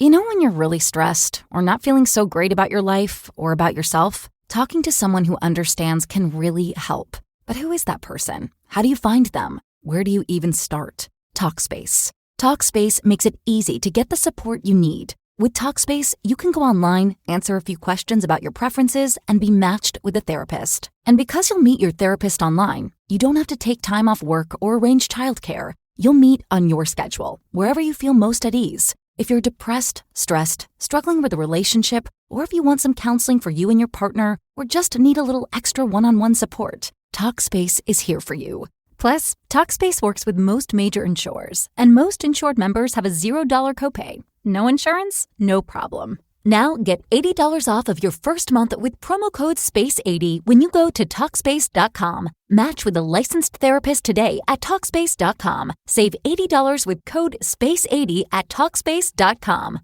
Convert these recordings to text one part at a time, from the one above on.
You know when you're really stressed or not feeling so great about your life or about yourself? Talking to someone who understands can really help. But who is that person? How do you find them? Where do you even start? Talkspace. Talkspace makes it easy to get the support you need. With Talkspace, you can go online, answer a few questions about your preferences, and be matched with a therapist. And because you'll meet your therapist online, you don't have to take time off work or arrange childcare. You'll meet on your schedule, wherever you feel most at ease. If you're depressed, stressed, struggling with a relationship, or if you want some counseling for you and your partner, or just need a little extra one-on-one support, Talkspace is here for you. Plus, Talkspace works with most major insurers, and most insured members have a $0 copay. No insurance? No problem. Now get $80 off of your first month with promo code SPACE80 when you go to Talkspace.com. Match with a licensed therapist today at Talkspace.com. Save $80 with code SPACE80 at Talkspace.com.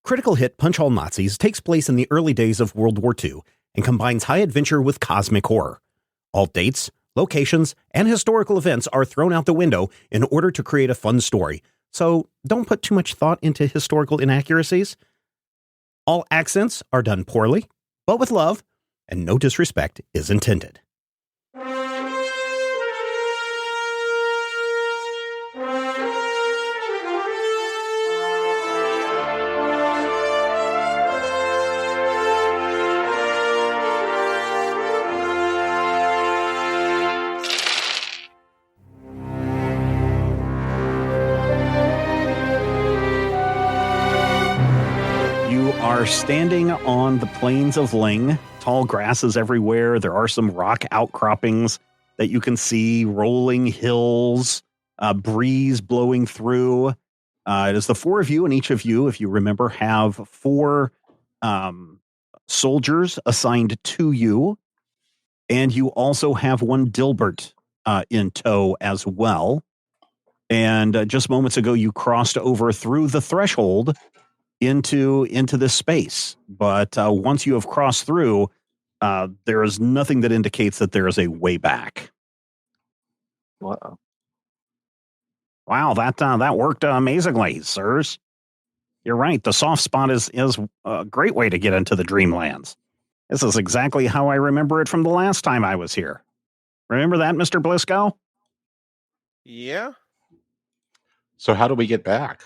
Critical hit Punch All Nazis takes place in the early days of World War II and combines high adventure with cosmic horror. All dates, locations, and historical events are thrown out the window in order to create a fun story. So don't put too much thought into historical inaccuracies. All accents are done poorly, but with love, and no disrespect is intended. Are standing on the plains of Ling. Tall grasses everywhere. There are some rock outcroppings that you can see, rolling hills, a breeze blowing through. It is the four of you, and each of you, if you remember, have four soldiers assigned to you. And you also have one Dilbert in tow as well. And just moments ago, you crossed over through the threshold into this space. But once you have crossed through, there is nothing that indicates that there is a way back. Wow. Wow, that worked amazingly, sirs. You're right. The soft spot is a great way to get into the Dreamlands. This is exactly how I remember it from the last time I was here. Remember that, Mr. Bliscoe? Yeah. So how do we get back?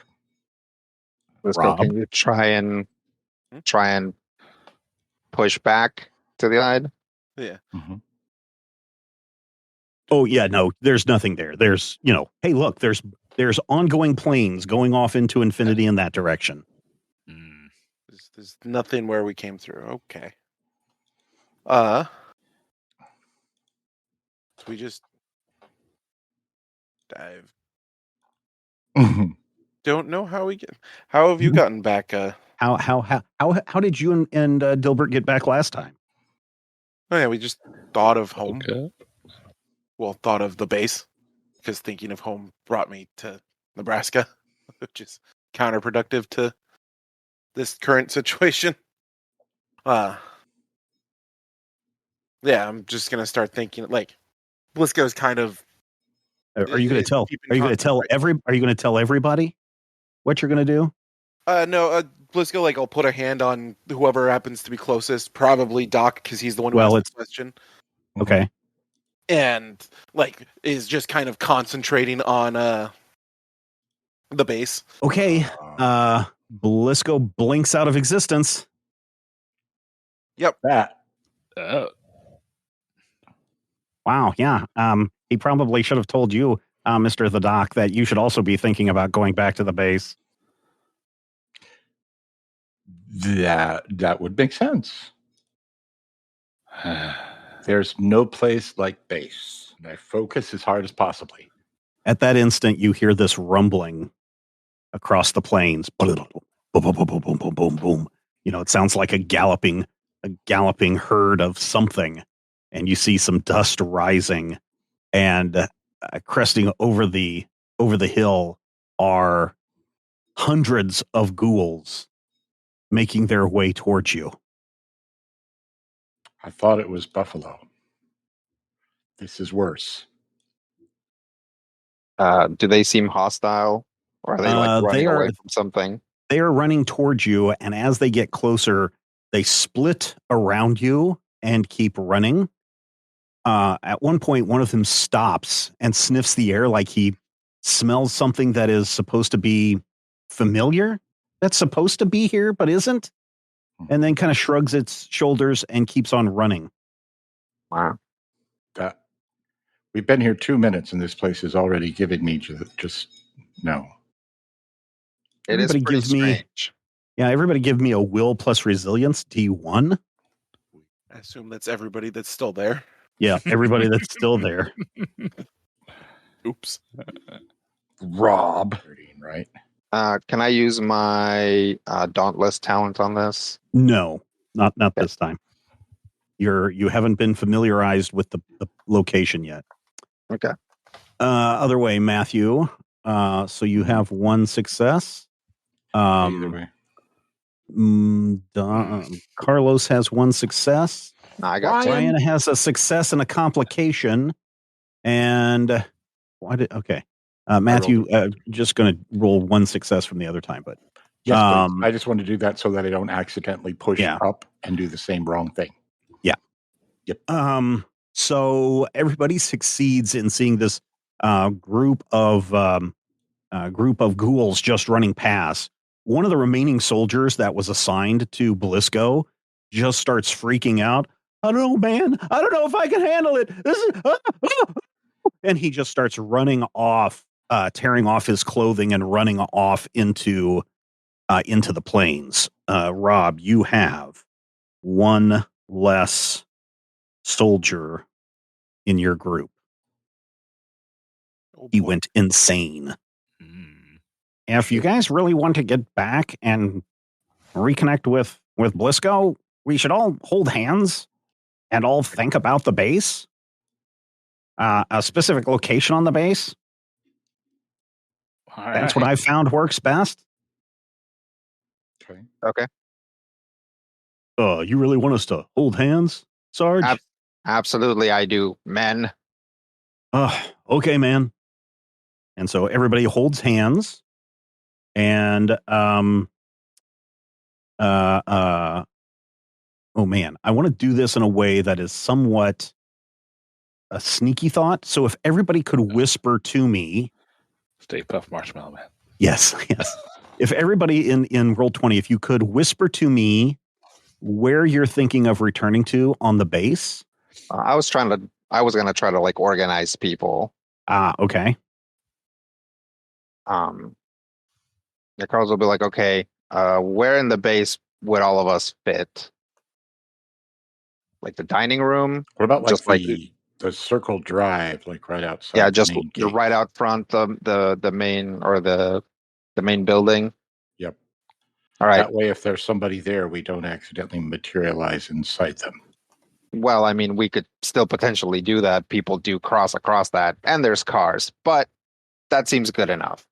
Bliscoe, can you try and push back to the side? Yeah. Mm-hmm. Oh yeah, no, there's nothing there. There's, hey, look, there's ongoing planes going off into infinity in that direction. There's nothing where we came through. Okay. We just dive. Don't know how we get. How have you gotten back? How did you and Dilbert get back last time? Oh yeah, we just thought of home. Okay. Well, thought of the base, because thinking of home brought me to Nebraska, which is counterproductive to this current situation. Yeah, I'm just gonna start thinking like Bliscoe's kind of. Are you going to tell? Are you going to tell everybody what you're going to do? No, Bliscoe, like, I'll put a hand on whoever happens to be closest, probably Doc, because he's the one who asked the question. Okay. And, like, is just kind of concentrating on the base. Okay. Bliscoe blinks out of existence. Yep. That. Wow, yeah. He probably should have told you, Mr. the Doc, that you should also be thinking about going back to the base. That would make sense. There's no place like base. And I focus as hard as possibly. At that instant, you hear this rumbling across the plains. Boom, boom, boom, boom, boom, boom, boom, boom. It sounds like a galloping herd of something. And you see some dust rising, and cresting over the hill are hundreds of ghouls making their way towards you. I thought it was buffalo. This is worse. Do they seem hostile, or are they like running away from something? they are running towards you, and as they get closer, they split around you and keep running. At one point, one of them stops and sniffs the air like he smells something that is supposed to be familiar, that's supposed to be here but isn't, and then kind of shrugs its shoulders and keeps on running. Wow. We've been here 2 minutes, and this place is already giving me just no. It is pretty strange. Everybody give me a will plus resilience, D1. I assume that's everybody that's still there. Yeah, everybody that's still there. Oops. Rob. 13, right? Can I use my Dauntless talent on this? No, not this time. You haven't been familiarized with the location yet. Okay. Other way, Matthew. So you have one success. Either way. Carlos has one success. No, I got Ryan has a success and a complication. And Matthew, just going to roll one success from the other time, but yes, I just want to do that so that I don't accidentally push up and do the same wrong thing. Yeah. Yep. So everybody succeeds in seeing this group of ghouls just running past. One of the remaining soldiers that was assigned to Blisco just starts freaking out. I don't know, man. I don't know if I can handle it. This is, and he just starts running off, tearing off his clothing and running off into the plains. Rob, you have one less soldier in your group. He went insane. If you guys really want to get back and reconnect with Blisco, we should all hold hands and all think about the base. A specific location on the base. That's what I found works best. Okay. You really want us to hold hands, Sarge? Absolutely, I do, men. Okay, man. And so everybody holds hands, and oh man, I want to do this in a way that is somewhat a sneaky thought. So if everybody could whisper to me, Stay Puft Marshmallow Man. Yes. If everybody in Roll20, if you could whisper to me where you're thinking of returning to on the base. I was going to try to like organize people. Okay. Carlos will be like, okay, where in the base would all of us fit? Like the dining room? What about the circle drive, like right outside? Yeah, just the right out front, the main or the main building. Yep. All right. That way, if there's somebody there, we don't accidentally materialize inside them. Well, I mean, we could still potentially do that. People do cross across that, and there's cars, but that seems good enough.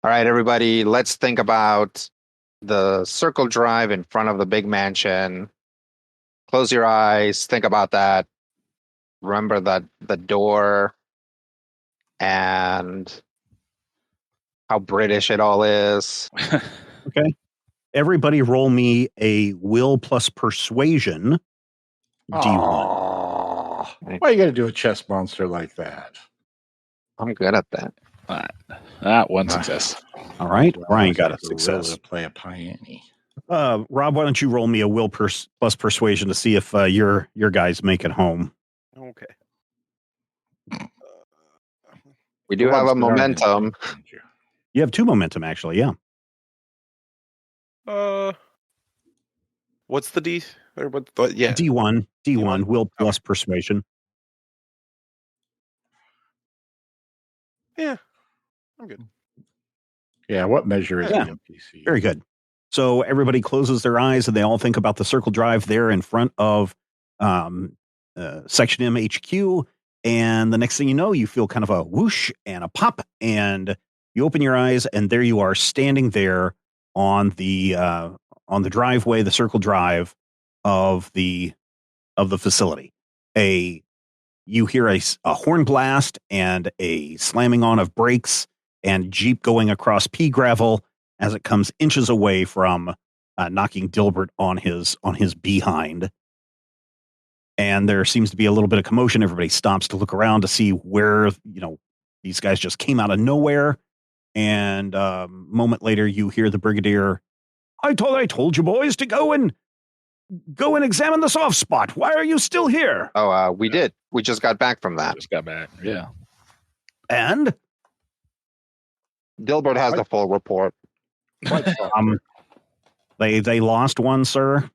All right, everybody, let's think about the circle drive in front of the big mansion. Close your eyes. Think about that. Remember that the door and how British it all is. Okay. Everybody roll me a will plus persuasion. D1. Why you got to do a chess monster like that? I'm good at that. All right. One success. All right. Ryan got a success. To play a peony. Rob, why don't you roll me a will plus persuasion to see if your guys make it home? Okay. We do have a momentum. You have 2 momentum, actually. Yeah. What's the D? Or what? Yeah. D1. Will plus persuasion. Yeah. I'm good. Yeah. What measure is the NPC? Very good. So everybody closes their eyes and they all think about the circle drive there in front of Section M HQ. And the next thing you know, you feel kind of a whoosh and a pop, and you open your eyes, and there you are standing there on the driveway, the circle drive of the facility. You hear a horn blast and a slamming on of brakes and Jeep going across pea gravel. as it comes inches away from knocking Dilbert on his behind. And there seems to be a little bit of commotion. Everybody stops to look around to see where, these guys just came out of nowhere. And a moment later, you hear the Brigadier, I told you boys to go and examine the soft spot. Why are you still here? Oh, we did. We just got back from that. Just got back. Yeah. And Dilbert has the full report. they lost one, sir.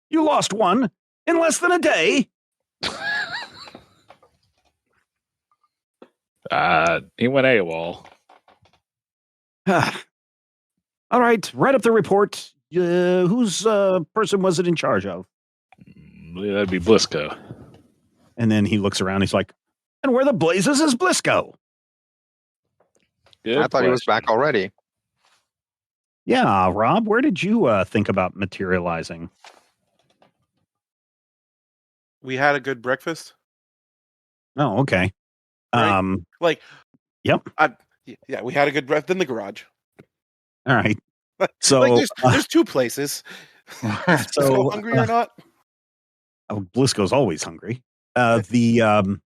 You lost one in less than a day. He went AWOL. All right, write up the report. Whose person was it in charge of? That'd be Blisco. And then he looks around. He's like, and where the blazes is Blisco? Good I thought he was question. back already. Yeah, Rob, where did you think about materializing? We had a good breakfast. Oh, okay. Right? Yep. Yeah, we had a good breakfast in the garage. All right. So there's two places. So hungry or not? Blisco's always hungry. The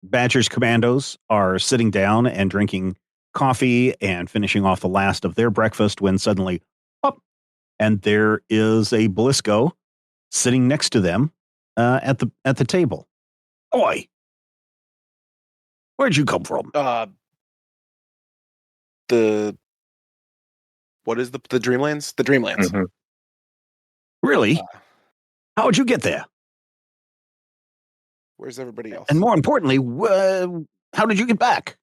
Badger's commandos are sitting down and drinking coffee and finishing off the last of their breakfast when suddenly, and there is a Blisco sitting next to them at the table. Oi, where'd you come from? What is the Dreamlands? The Dreamlands. Mhm. Really? How'd you get there? Where's everybody else? And more importantly, how did you get back?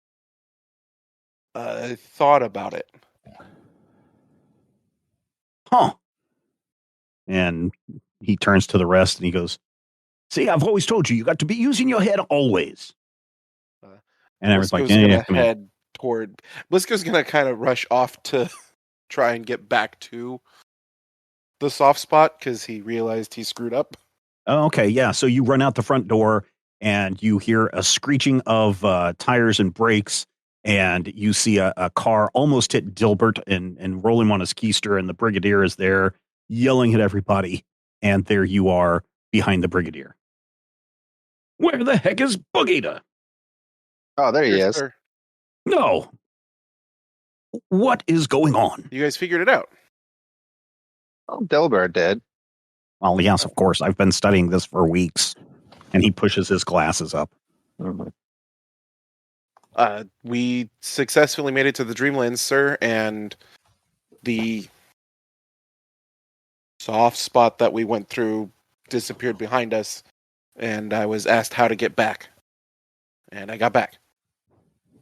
I thought about it. Huh. And he turns to the rest and he goes, see, I've always told you, you got to be using your head always. And everyone's like, Blisco's gonna kind of rush off to try and get back to the soft spot because he realized he screwed up. Oh, okay, yeah. So you run out the front door and you hear a screeching of tires and brakes, and you see a car almost hit Dilbert and roll him on his keister, and the Brigadier is there yelling at everybody, and there you are behind the Brigadier. Where the heck is Boogie? Oh, there he Yes, is. sir. No. What is going on? You guys figured it out. Oh, Dilbert did. Well, yes, of course. I've been studying this for weeks. And he pushes his glasses up. Mhm. We successfully made it to the Dreamlands, sir, and the soft spot that we went through disappeared behind us, and I was asked how to get back. And I got back.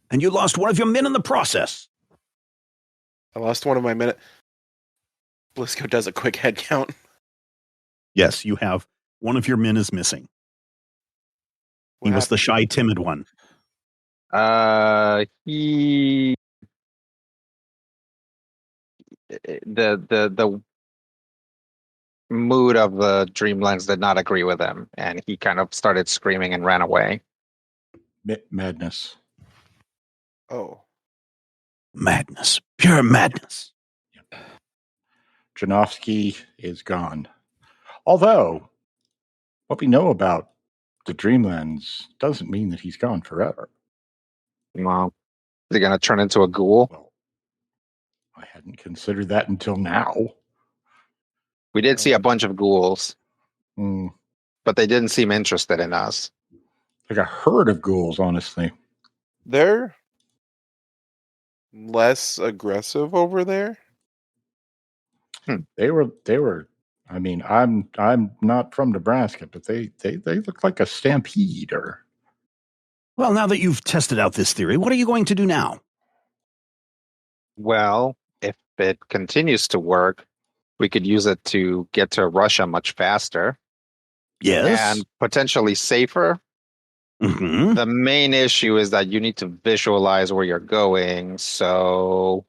And you lost one of your men in the process. I lost one of my men. Blisco does a quick head count. Yes, you have one of your men is missing. He was the shy, timid one. He the mood of the Dreamlands did not agree with him, and he kind of started screaming and ran away. Madness. Oh. Madness. Pure madness. Janowski is gone. Although, what we know about the Dreamlands doesn't mean that he's gone forever. Well, is he going to turn into a ghoul? Well, I hadn't considered that until now. We did see a bunch of ghouls, Mm, but they didn't seem interested in us. like a herd of ghouls, honestly. They're less aggressive over there. They were. I mean, I'm not from Nebraska, but they look like a stampede. Or Well, now that you've tested out this theory, what are you going to do now? Well, if it continues to work, we could use it to get to Russia much faster Yes. and potentially safer. Mm-hmm. The main issue is that you need to visualize where you're going. So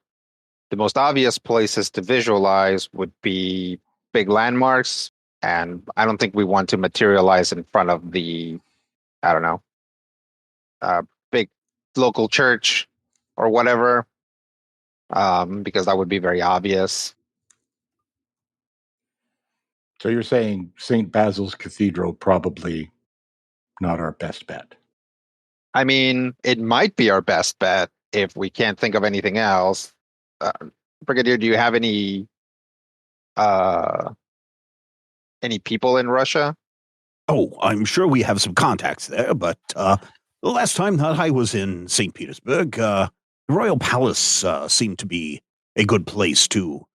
the most obvious places to visualize would be big landmarks. And I don't think we want to materialize in front of the, I don't know, big local church or whatever. because that would be very obvious. So you're saying St. Basil's Cathedral probably not our best bet. I mean, it might be our best bet if we can't think of anything else. Brigadier, do you have any people in Russia? Oh, I'm sure we have some contacts there, but the last time that I was in St. Petersburg, the Royal Palace seemed to be a good place to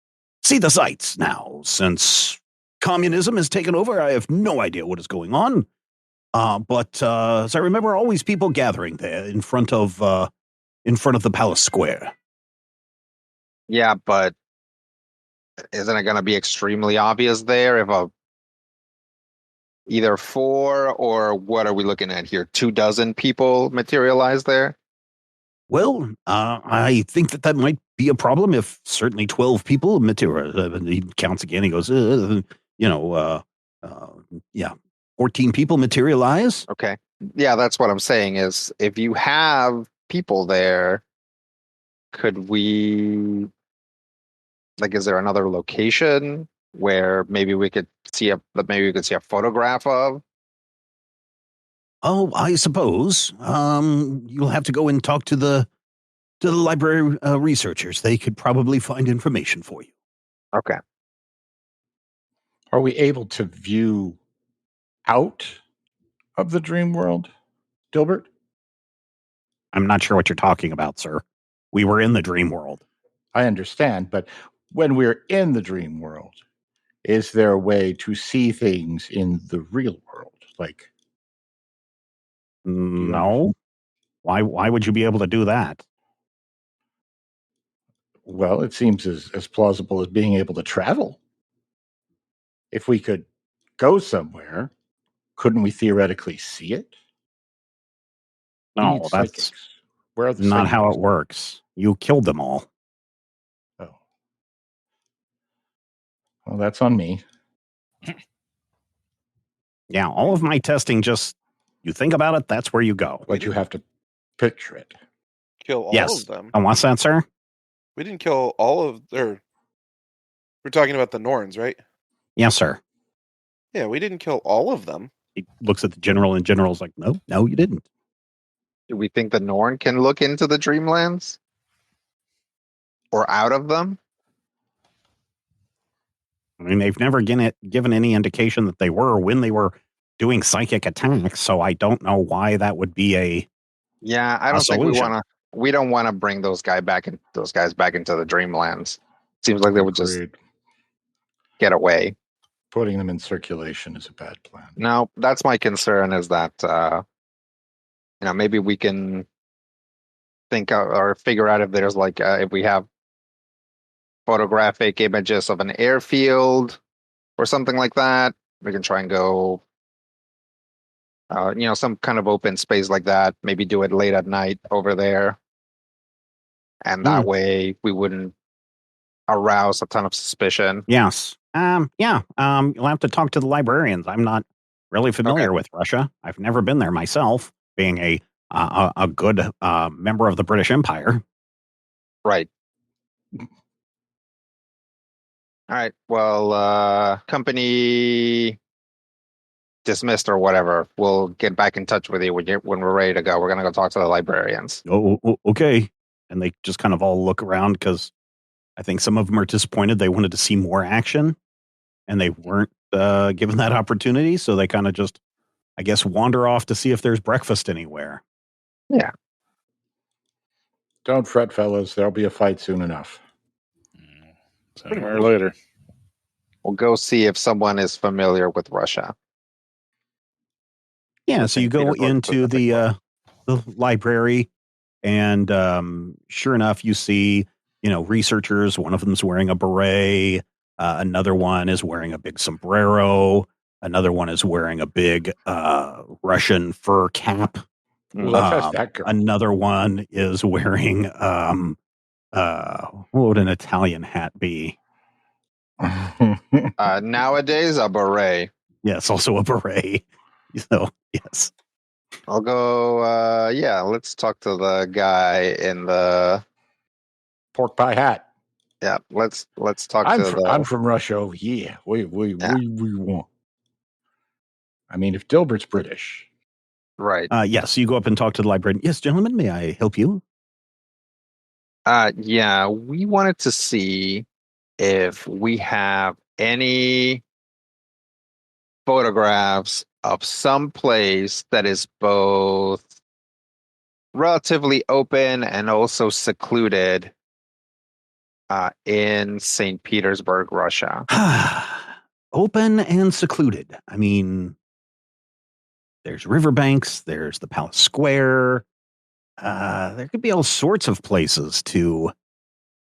see the sights. Now, since communism has taken over, I have no idea what is going on. But as I remember, always people gathering there in front of the palace square. Yeah, but isn't it going to be extremely obvious there if either 4 or what are we looking at here? 24 people materialize there? Well, I think that might be a problem if certainly 12 people materialize. He counts again. He goes, yeah, 14 people materialize. Okay. Yeah, that's what I'm saying is if you have people there, could we, like, is there another location where maybe we could see a photograph of? Oh, I suppose. You'll have to go and talk to the library researchers. They could probably find information for you. Okay. Are we able to view out of the dream world, Dilbert? I'm not sure what you're talking about, sir. We were in the dream world. I understand, but when we're in the dream world, is there a way to see things in the real world? Like, no. Why would you be able to do that? Well, it seems as plausible as being able to travel. If we could go somewhere, couldn't we theoretically see it? We No, need that's psychics. Where are the not psychics? how it works. You killed them all. Oh. Well, that's on me. Yeah, all of my testing just, you think about it, that's where you go. But you have to picture it. Kill all Yes. of them. And what's that, sir? We didn't kill all of their. We're talking about the Norns, right? Yes, sir. Yeah, we didn't kill all of them. He looks at the general, and general's like, no, you didn't. Do we think the Norn can look into the Dreamlands? Or out of them? I mean, they've never given any indication that they were when they were doing psychic attacks, so I don't know why that would be a Yeah, I don't think solution. we don't want to bring those guys back into the Dreamlands. Seems like they would just Agreed. get away. Putting them in circulation is a bad plan. No, that's my concern is that maybe we can think or figure out if there's like if we have photographic images of an airfield or something like that. We can try and go some kind of open space like that, maybe do it late at night over there. And that way we wouldn't arouse a ton of suspicion. Yes. You'll have to talk to the librarians. I'm not really familiar with Russia. I've never been there myself, being a good member of the British Empire. Right. All right. Well, company dismissed or whatever. We'll get back in touch with you when we're ready to go. We're gonna go talk to the librarians. Oh, okay. And they just kind of all look around because I think some of them are disappointed. They wanted to see more action, and they weren't given that opportunity. So they kind of just, I guess, wander off to see if there's breakfast anywhere. Yeah. Don't fret, fellas. There'll be a fight soon enough. Sooner or later. We'll go see if someone is familiar with Russia. Yeah, so you go into the library, and sure enough, you see, researchers. One of them's wearing a beret. Another one is wearing a big sombrero. Another one is wearing a big Russian fur cap. Another one is wearing what would an Italian hat be? Nowadays, a beret. Yes, also a beret. So, yes. I'll go, let's talk to the guy in the pork pie hat. Yeah, let's talk I'm to from, the. I'm from Russia. Oh yeah, we Yeah. want. I mean, if Dilbert's British, Right. Yes, you go up and talk to the librarian. Yes, gentlemen, may I help you? Yeah, we wanted to see if we have any photographs of some place that is both relatively open and also secluded in St. Petersburg, Russia. Open and secluded. I mean, there's riverbanks, there's the Palace Square. There could be all sorts of places to.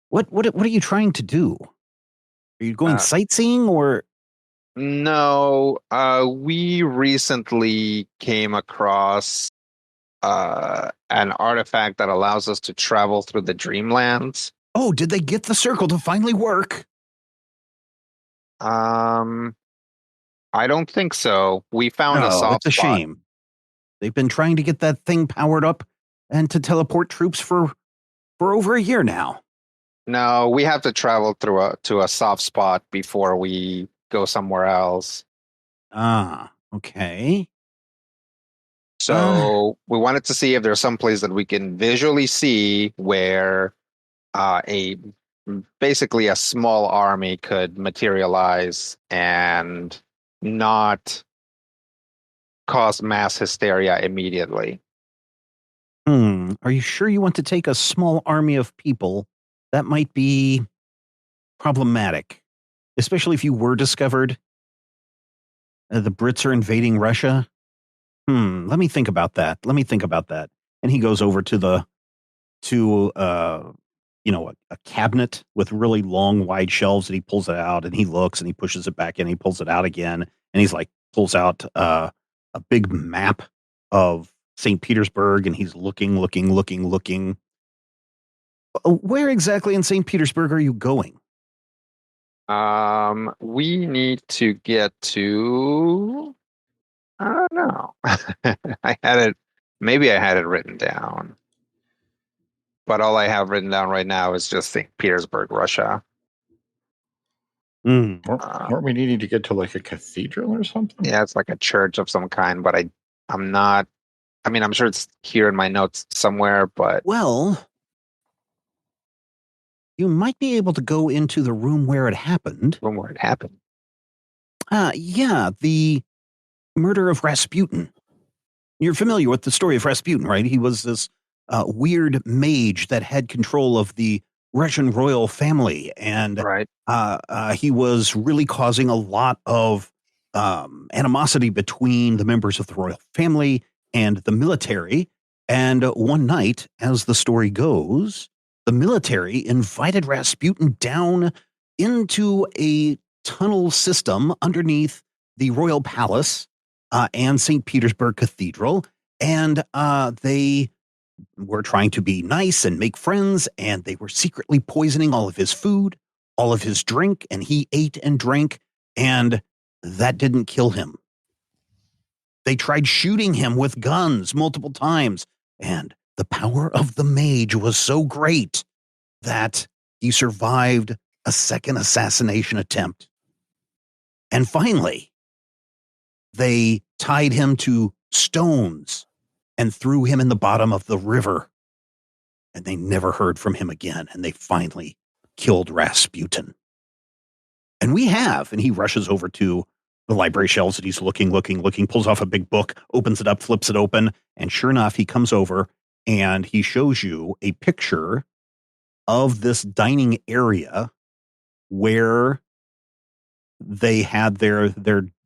What are you trying to do? Are you going sightseeing or? No, we recently came across an artifact that allows us to travel through the Dreamlands. Oh, did they get the circle to finally work? I don't think so. We found a No, soft it's a spot. shame. They've been trying to get that thing powered up and to teleport troops for over a year now. No, we have to travel to a soft spot before we go somewhere else. Ah, okay. So we wanted to see if there's some place that we can visually see where a basically a small army could materialize and not cause mass hysteria immediately. Are you sure you want to take a small army of people? That might be problematic, especially if you were discovered. The Brits are invading Russia. Let me think about that. And he goes over to a cabinet with really long, wide shelves, and he pulls it out and he looks and he pushes it back in. He pulls it out again, and he's like pulls out a big map of St. Petersburg, and he's looking. Where exactly in St. Petersburg are you going? We need to get to. I don't know. Maybe I had it written down, but all I have written down right now is just St. Petersburg, Russia. weren't we needing to get to like a cathedral or something? Yeah, it's like a church of some kind, but I'm not. I mean, I'm sure it's here in my notes somewhere, but Well, you might be able to go into the room where it happened. room where it happened. Yeah, the murder of Rasputin. You're familiar with the story of Rasputin, right? He was this weird mage that had control of the Russian royal family, and Right. he was really causing a lot of animosity between the members of the royal family and the military. And one night, as the story goes, the military invited Rasputin down into a tunnel system underneath the royal palace and St. Petersburg Cathedral. And they were trying to be nice and make friends, and they were secretly poisoning all of his food, all of his drink, and he ate and drank, and that didn't kill him. They tried shooting him with guns multiple times, and the power of the mage was so great that he survived a second assassination attempt. And finally, they tied him to stones and threw him in the bottom of the river. And they never heard from him again. And they finally killed Rasputin. And he rushes over to the library shelves and he's looking, pulls off a big book, opens it up, flips it open. And sure enough, he comes over and he shows you a picture of this dining area where they had their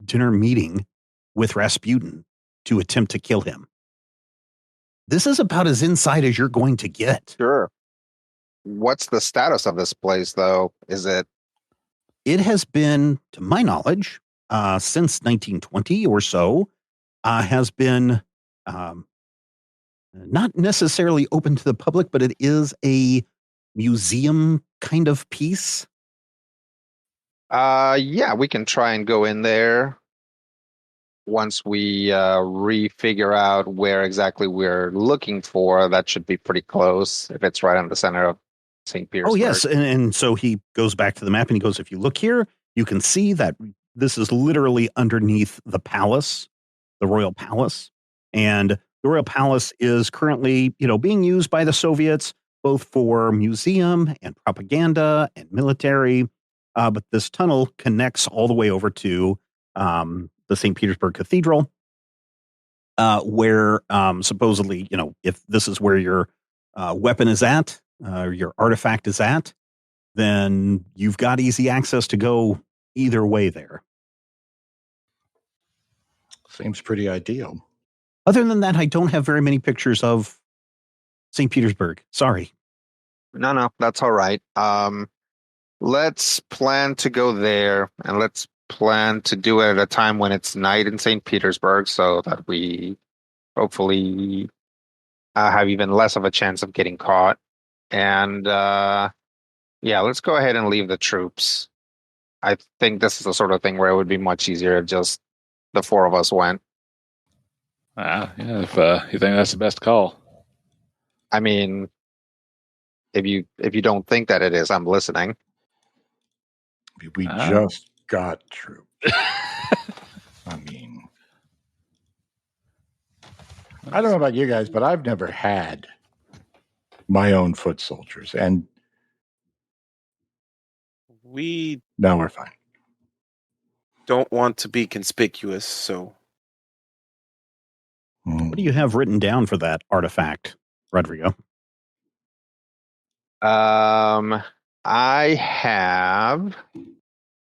dinner meeting with Rasputin to attempt to kill him. This is about as inside as you're going to get. Sure. What's the status of this place, though? It has been, to my knowledge, since 1920 or so, has been not necessarily open to the public, but it is a museum kind of piece. Yeah, we can try and go in there once we refigure out where exactly we're looking for. That should be pretty close if it's right in the center of St. Petersburg. Oh, yes. And so he goes back to the map and he goes, if you look here, you can see that this is literally underneath the palace, the royal palace. And the royal palace is currently, being used by the Soviets, both for museum and propaganda and military. But this tunnel connects all the way over to the St. Petersburg Cathedral, where supposedly, if this is where your weapon is at, your artifact is at, then you've got easy access to go either way there. Seems pretty ideal. Other than that, I don't have very many pictures of St. Petersburg. Sorry. No, that's all right. Let's plan to go there, and let's plan to do it at a time when it's night in St. Petersburg, so that we hopefully have even less of a chance of getting caught. And let's go ahead and leave the troops. I think this is the sort of thing where it would be much easier if just the four of us went. If you think that's the best call. I mean, if you don't think that it is, I'm listening. We just got troops. I mean, I don't know about you guys, but I've never had my own foot soldiers, and now we're fine. Don't want to be conspicuous, so. What do you have written down for that artifact, Rodrigo? I have.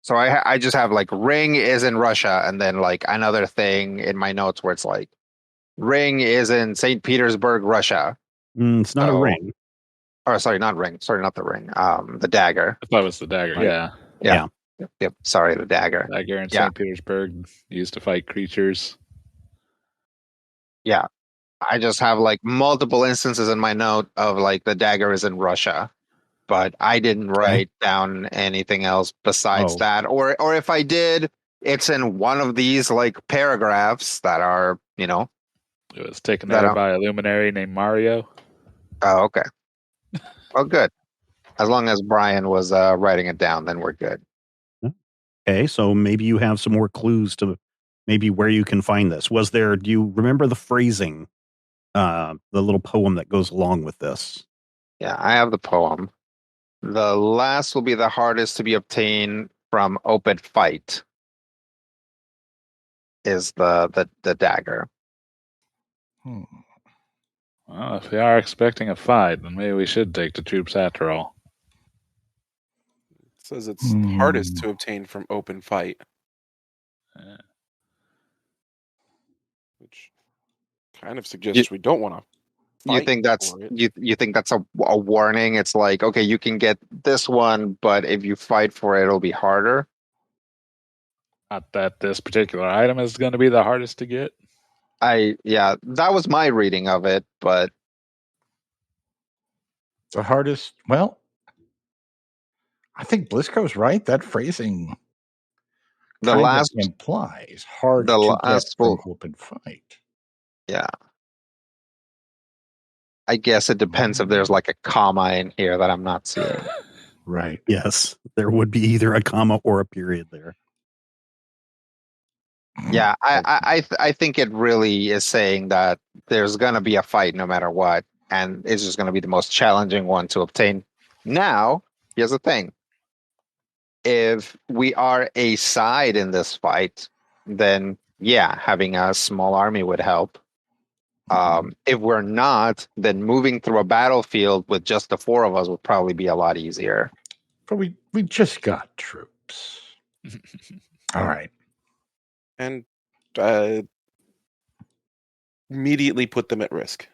So I just have like ring is in Russia, and then like another thing in my notes where it's like ring is in St. Petersburg, Russia. It's not a ring. Or sorry, not ring. Sorry, not the ring. The dagger. I thought it was the dagger. Right. Yeah. Yep. Sorry, the dagger. Dagger in St. Petersburg used to fight creatures. Yeah. I just have like multiple instances in my note of like the dagger is in Russia, but I didn't write down anything else besides that. Or if I did, it's in one of these like paragraphs that are, It was taken there by a luminary named Mario. Oh, okay. Well, good. As long as Brian was writing it down, then we're good. Okay, so maybe you have some more clues to maybe where you can find this. Do you remember the phrasing, the little poem that goes along with this? Yeah, I have the poem. The last will be the hardest to be obtained from open fight. Is the dagger. Well, if we are expecting a fight, then maybe we should take the troops after all. It says it's hardest to obtain from open fight. Yeah. Which kind of suggests we don't want to fight. You think that's a warning? It's like, okay, you can get this one, but if you fight for it, it'll be harder. Not that this particular item is going to be the hardest to get. That was my reading of it, but the hardest. Well, I think Blisco's right. That phrasing implies hard to get from open fight. Yeah. I guess it depends if there's like a comma in here that I'm not seeing. Right. Yes, there would be either a comma or a period there. Yeah, I think it really is saying that there's going to be a fight no matter what, and it's just going to be the most challenging one to obtain. Now, here's the thing. If we are a side in this fight, then having a small army would help. If we're not, then moving through a battlefield with just the four of us would probably be a lot easier. But we just got troops. All right. And immediately put them at risk.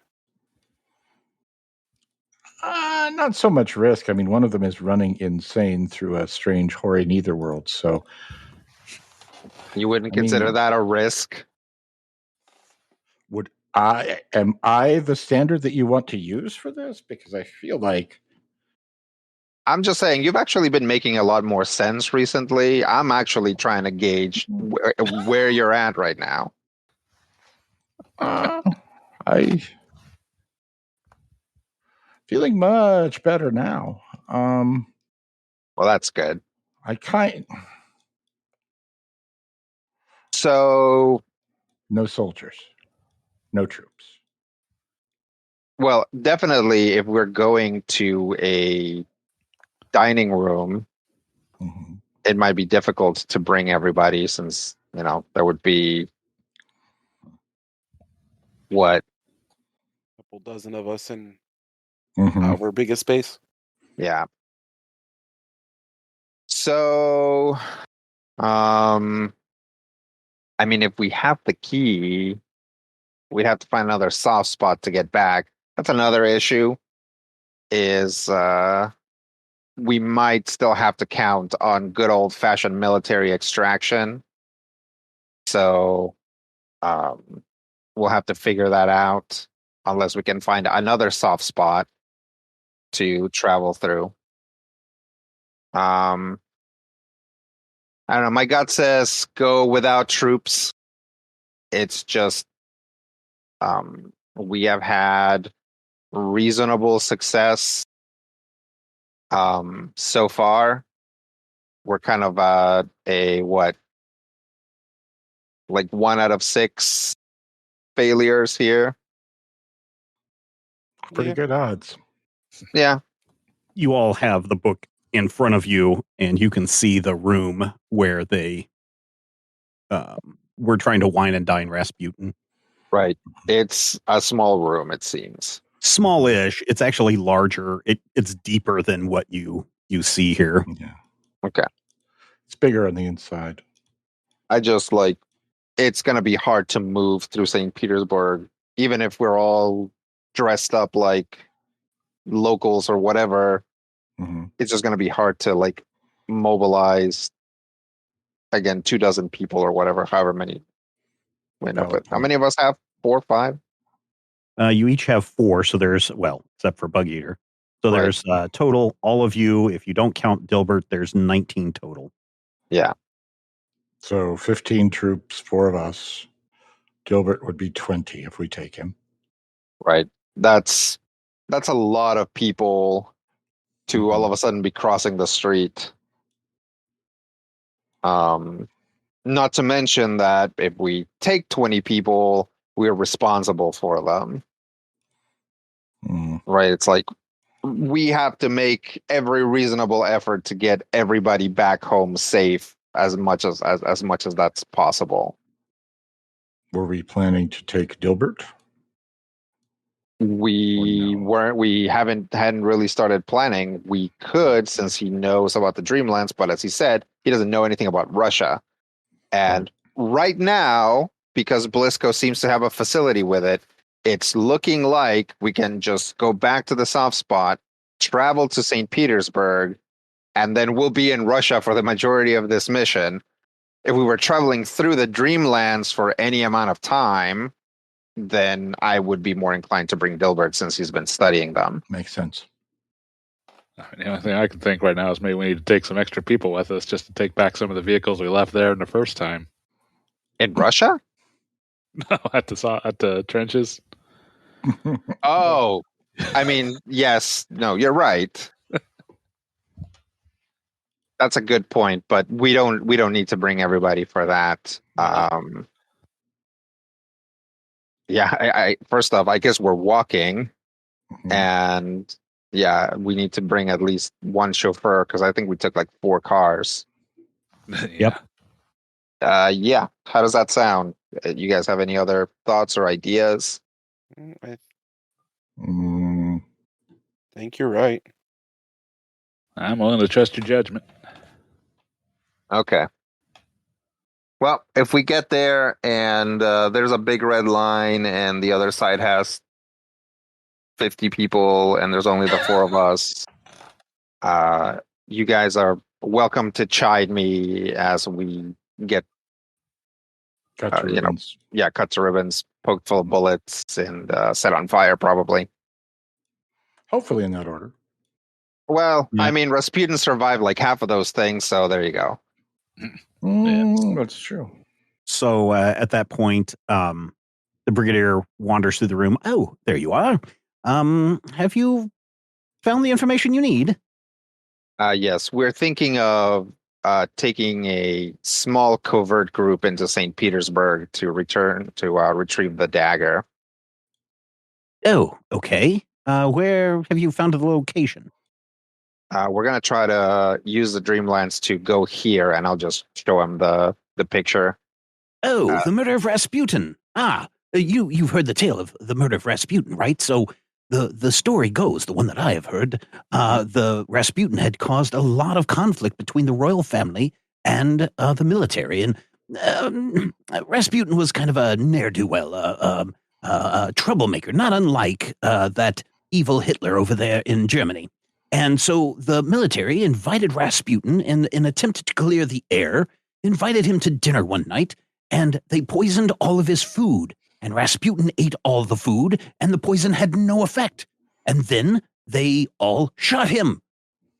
Not so much risk. I mean, one of them is running insane through a strange, hoary netherworld. So you wouldn't consider that a risk? Am I the standard that you want to use for this? Because I feel like I'm just saying you've actually been making a lot more sense recently. I'm actually trying to gauge where you're at right now. I feeling much better now. Um, Well, that's good. So, no soldiers, no troops. well, definitely if we're going to a dining room, Mm-hmm. it might be difficult to bring everybody since, there would be what? A couple dozen of us in Mm-hmm. our biggest space. Yeah. So, I mean, if we have the key, we'd have to find another soft spot to get back. That's another issue is we might still have to count on good old fashioned military extraction. So we'll have to figure that out unless we can find another soft spot to travel through. I don't know. My gut says go without troops. It's just we have had reasonable success so far. We're kind of a what, like 1 out of 6 failures here. Pretty good odds. Yeah. You all have the book in front of you, and you can see the room where they were trying to wine and dine Rasputin. Right. It's a small room, it seems. Smallish. It's actually larger. It's deeper than what you see here. Yeah. Okay. It's bigger on the inside. I just it's going to be hard to move through St. Petersburg, even if we're all dressed up like locals or whatever. Mm-hmm. It's just going to be hard to mobilize, again, 24 people or whatever, however many we end up with. How many of us have? 4 or 5? You each have 4, so there's, except for Bug Eater. So Right. there's total, all of you, if you don't count Dilbert, there's 19 total. Yeah. So 15 troops, 4 of us. Gilbert would be 20 if we take him. Right. That's a lot of people to all of a sudden be crossing the street. Not to mention that if we take 20 people, we're responsible for them. Mm. Right? It's like we have to make every reasonable effort to get everybody back home safe as much as that's possible. Were we planning to take Dilbert? We hadn't really started planning. We could, since he knows about the Dreamlands, but as he said, he doesn't know anything about Russia. And right now, because Blisco seems to have a facility with it, it's looking like we can just go back to the soft spot, travel to St. Petersburg, and then we'll be in Russia for the majority of this mission. If we were traveling through the Dreamlands for any amount of time, then I would be more inclined to bring Dilbert since he's been studying them. Makes sense. The only thing I can think right now is maybe we need to take some extra people with us just to take back some of the vehicles we left there in the first time. In Russia? No, at the trenches. Oh, I mean, yes. No, you're right. That's a good point, but we don't need to bring everybody for that. Yeah, I first off, I guess we're walking, and yeah, we need to bring at least one chauffeur because I think we took 4 cars. Yep. Yeah. How does that sound? You guys have any other thoughts or ideas? I think you're right. I'm willing to trust your judgment. Okay. Well, if we get there and there's a big red line and the other side has 50 people and there's only the 4 of us, you guys are welcome to chide me as we get cut to ribbons. Cut to ribbons, poked full of bullets, and set on fire, probably. Hopefully in that order. Well, I mean, Rasputin survived half of those things, so there you go. That's true. So at that point, the Brigadier wanders through the room. Oh, there you are. Have you found the information you need? Yes, we're thinking of taking a small covert group into St. Petersburg to retrieve the dagger. Oh, okay. Where have you found the location? We're gonna try to use the Dreamlands to go here, and I'll just show him the picture. Oh, the murder of Rasputin. You've heard the tale of the murder of Rasputin, right? So the story goes, the one that I have heard, the Rasputin had caused a lot of conflict between the royal family and the military, and Rasputin was kind of a ne'er-do-well, troublemaker, not unlike that evil Hitler over there in Germany. And so the military invited Rasputin in an attempt to clear the air, invited him to dinner one night, and they poisoned all of his food. And Rasputin ate all the food, and the poison had no effect. And then they all shot him.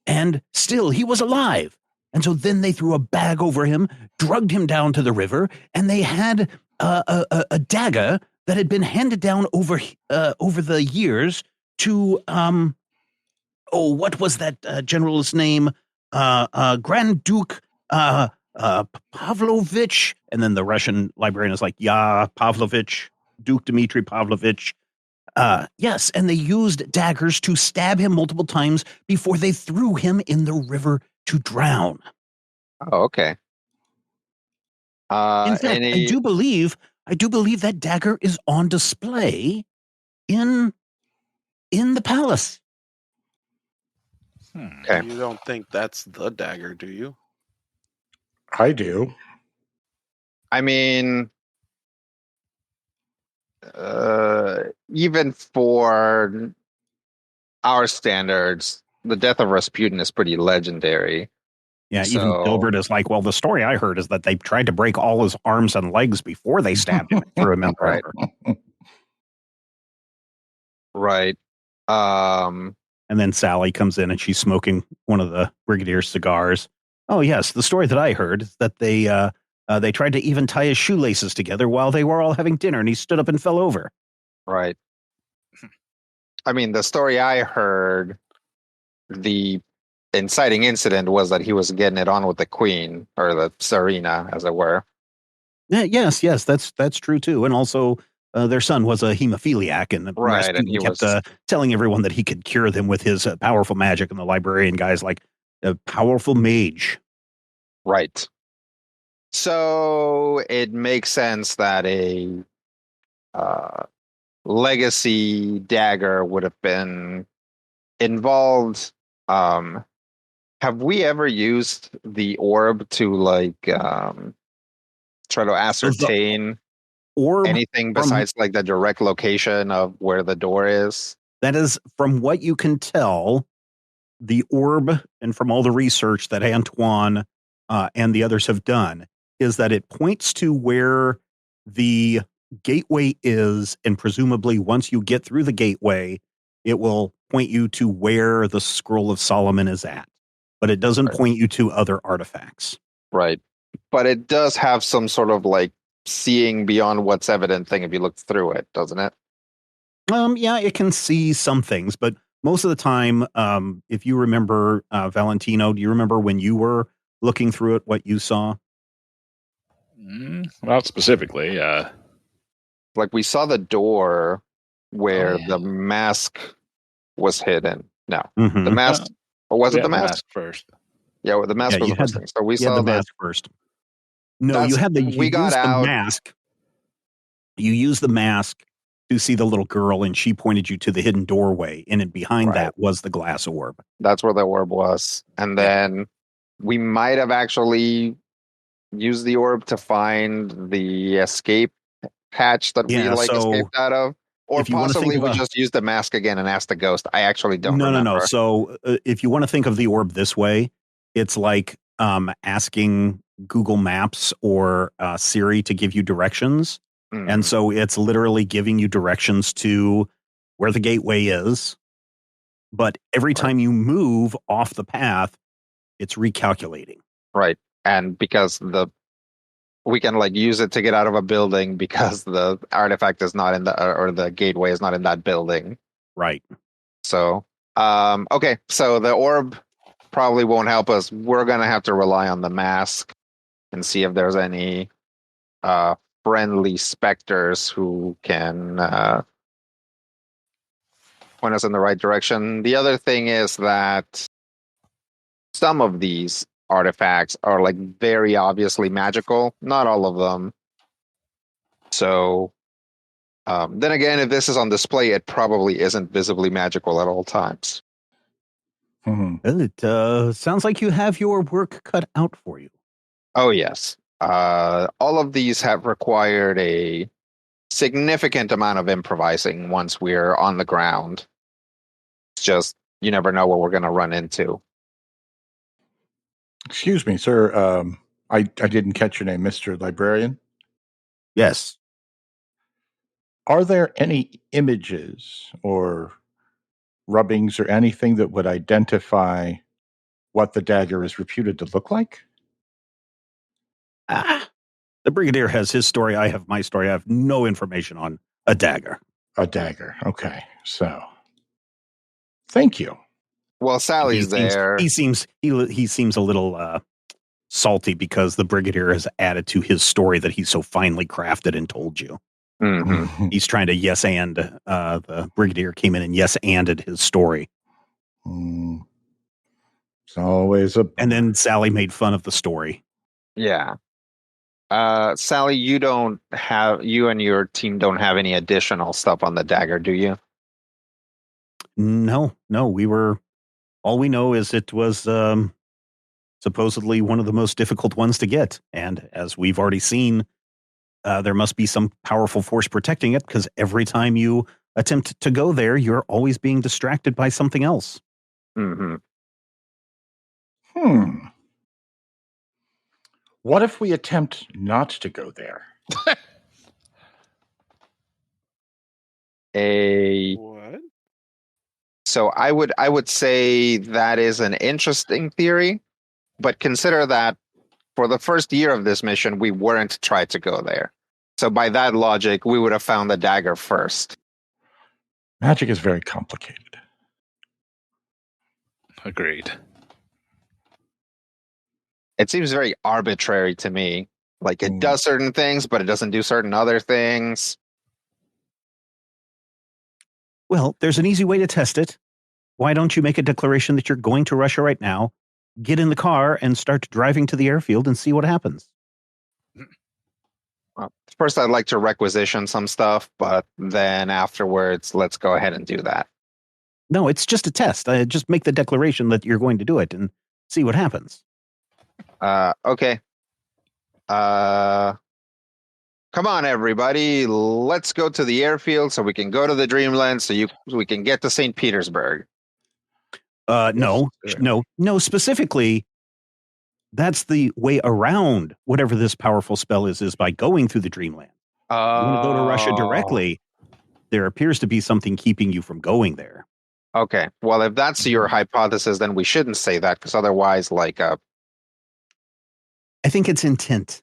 And still, he was alive. And so then they threw a bag over him, drugged him down to the river, and they had a dagger that had been handed down over the years to what was that general's name? Grand Duke Pavlovich. And then the Russian librarian is like, yeah, Pavlovich, Duke Dmitry Pavlovich. Yes, and they used daggers to stab him multiple times before they threw him in the river to drown. Oh, okay. In fact, I do believe that dagger is on display in the palace. Okay. You don't think that's the dagger, do you? I do. I mean, even for our standards, the death of Rasputin is pretty legendary. Yeah, even Gilbert is like, well, the story I heard is that they tried to break all his arms and legs before they stabbed him and threw him in the river. Right. And then Sally comes in and she's smoking one of the Brigadier's cigars. Oh, yes, the story that I heard is that they tried to even tie his shoelaces together while they were all having dinner, and he stood up and fell over. Right. I mean, the story I heard, the inciting incident was that he was getting it on with the queen, or the Tsarina, as it were. Yes, that's true too. And also, their son was a hemophiliac, and Rasputin and he kept was telling everyone that he could cure them with his powerful magic, and the librarian guy's like, a powerful mage. Right. So it makes sense that a legacy dagger would have been involved. Have we ever used the orb to try to ascertain anything besides like the direct location of where the door is? That is, from what you can tell, the orb, and from all the research that Antoine and the others have done, is that it points to where the gateway is, and presumably once you get through the gateway, it will point you to where the Scroll of Solomon is at. But it doesn't point you to other artifacts. Right. But it does have some sort of like seeing beyond what's evident thing if you look through it, doesn't it? Yeah, it can see some things, but most of the time, if you remember, Valentino, do you remember when you were looking through it, what you saw? Not specifically. Like we saw the door where the mask was hidden. No, the mask. Or was it the mask? First? Yeah, well, the mask was the first thing. So we saw the mask first. No, you had the mask. You used the mask to see the little girl, and she pointed you to the hidden doorway, and behind that was the glass orb. That's where the orb was. And then we might have actually used the orb to find the escape hatch that we escaped out of. Or possibly we just used the mask again and asked the ghost. I actually don't remember. No. So if you want to think of the orb this way, it's like asking Google Maps or Siri to give you directions. And so it's literally giving you directions to where the gateway is. But every time you move off the path, it's recalculating. Right. And because we can like use it to get out of a building because the artifact is not in or the gateway is not in that building. Right. So, okay. So the orb probably won't help us. We're gonna have to rely on the mask and see if there's any friendly specters who can point us in the right direction. The other thing is that some of these artifacts are like very obviously magical, not all of them. So then again, if this is on display, it probably isn't visibly magical at all times. Mhm. Well, it sounds like you have your work cut out for you. Oh, yes. All of these have required a significant amount of improvising once we're on the ground. It's just, you never know what we're going to run into. Excuse me, sir. I didn't catch your name, Mr. Librarian. Yes. Are there any images or rubbings or anything that would identify what the dagger is reputed to look like? The Brigadier has his story. I have my story. I have no information on a dagger. A dagger. Okay. So, thank you. Well, Sally's there. He seems a little salty because the Brigadier has added to his story that he's so finely crafted and told you. Mhm. He's trying to yes and the Brigadier came in and yes anded his story. Mm. It's always a. And then Sally made fun of the story. Yeah. Sally, you and your team don't have any additional stuff on the dagger, do you? No, all we know is it was supposedly one of the most difficult ones to get. And as we've already seen, there must be some powerful force protecting it because every time you attempt to go there, you're always being distracted by something else. Mm-hmm. What if we attempt not to go there? What? So I would say that is an interesting theory, but consider that for the first year of this mission, we weren't tried to go there. So by that logic, we would have found the dagger first. Magic is very complicated. Agreed. It seems very arbitrary to me. Like it does certain things, but it doesn't do certain other things. Well, there's an easy way to test it. Why don't you make a declaration that you're going to Russia right now, get in the car and start driving to the airfield and see what happens? Well, first, I'd like to requisition some stuff, but then afterwards, let's go ahead and do that. No, it's just a test. Just make the declaration that you're going to do it and see what happens. Okay. Come on, everybody. Let's go to the airfield so we can go to the Dreamlands so we can get to St. Petersburg. No. Specifically, that's the way around whatever this powerful spell is by going through the Dreamland. You want to go to Russia directly, there appears to be something keeping you from going there. Okay. Well, if that's your hypothesis, then we shouldn't say that because otherwise, I think it's intent.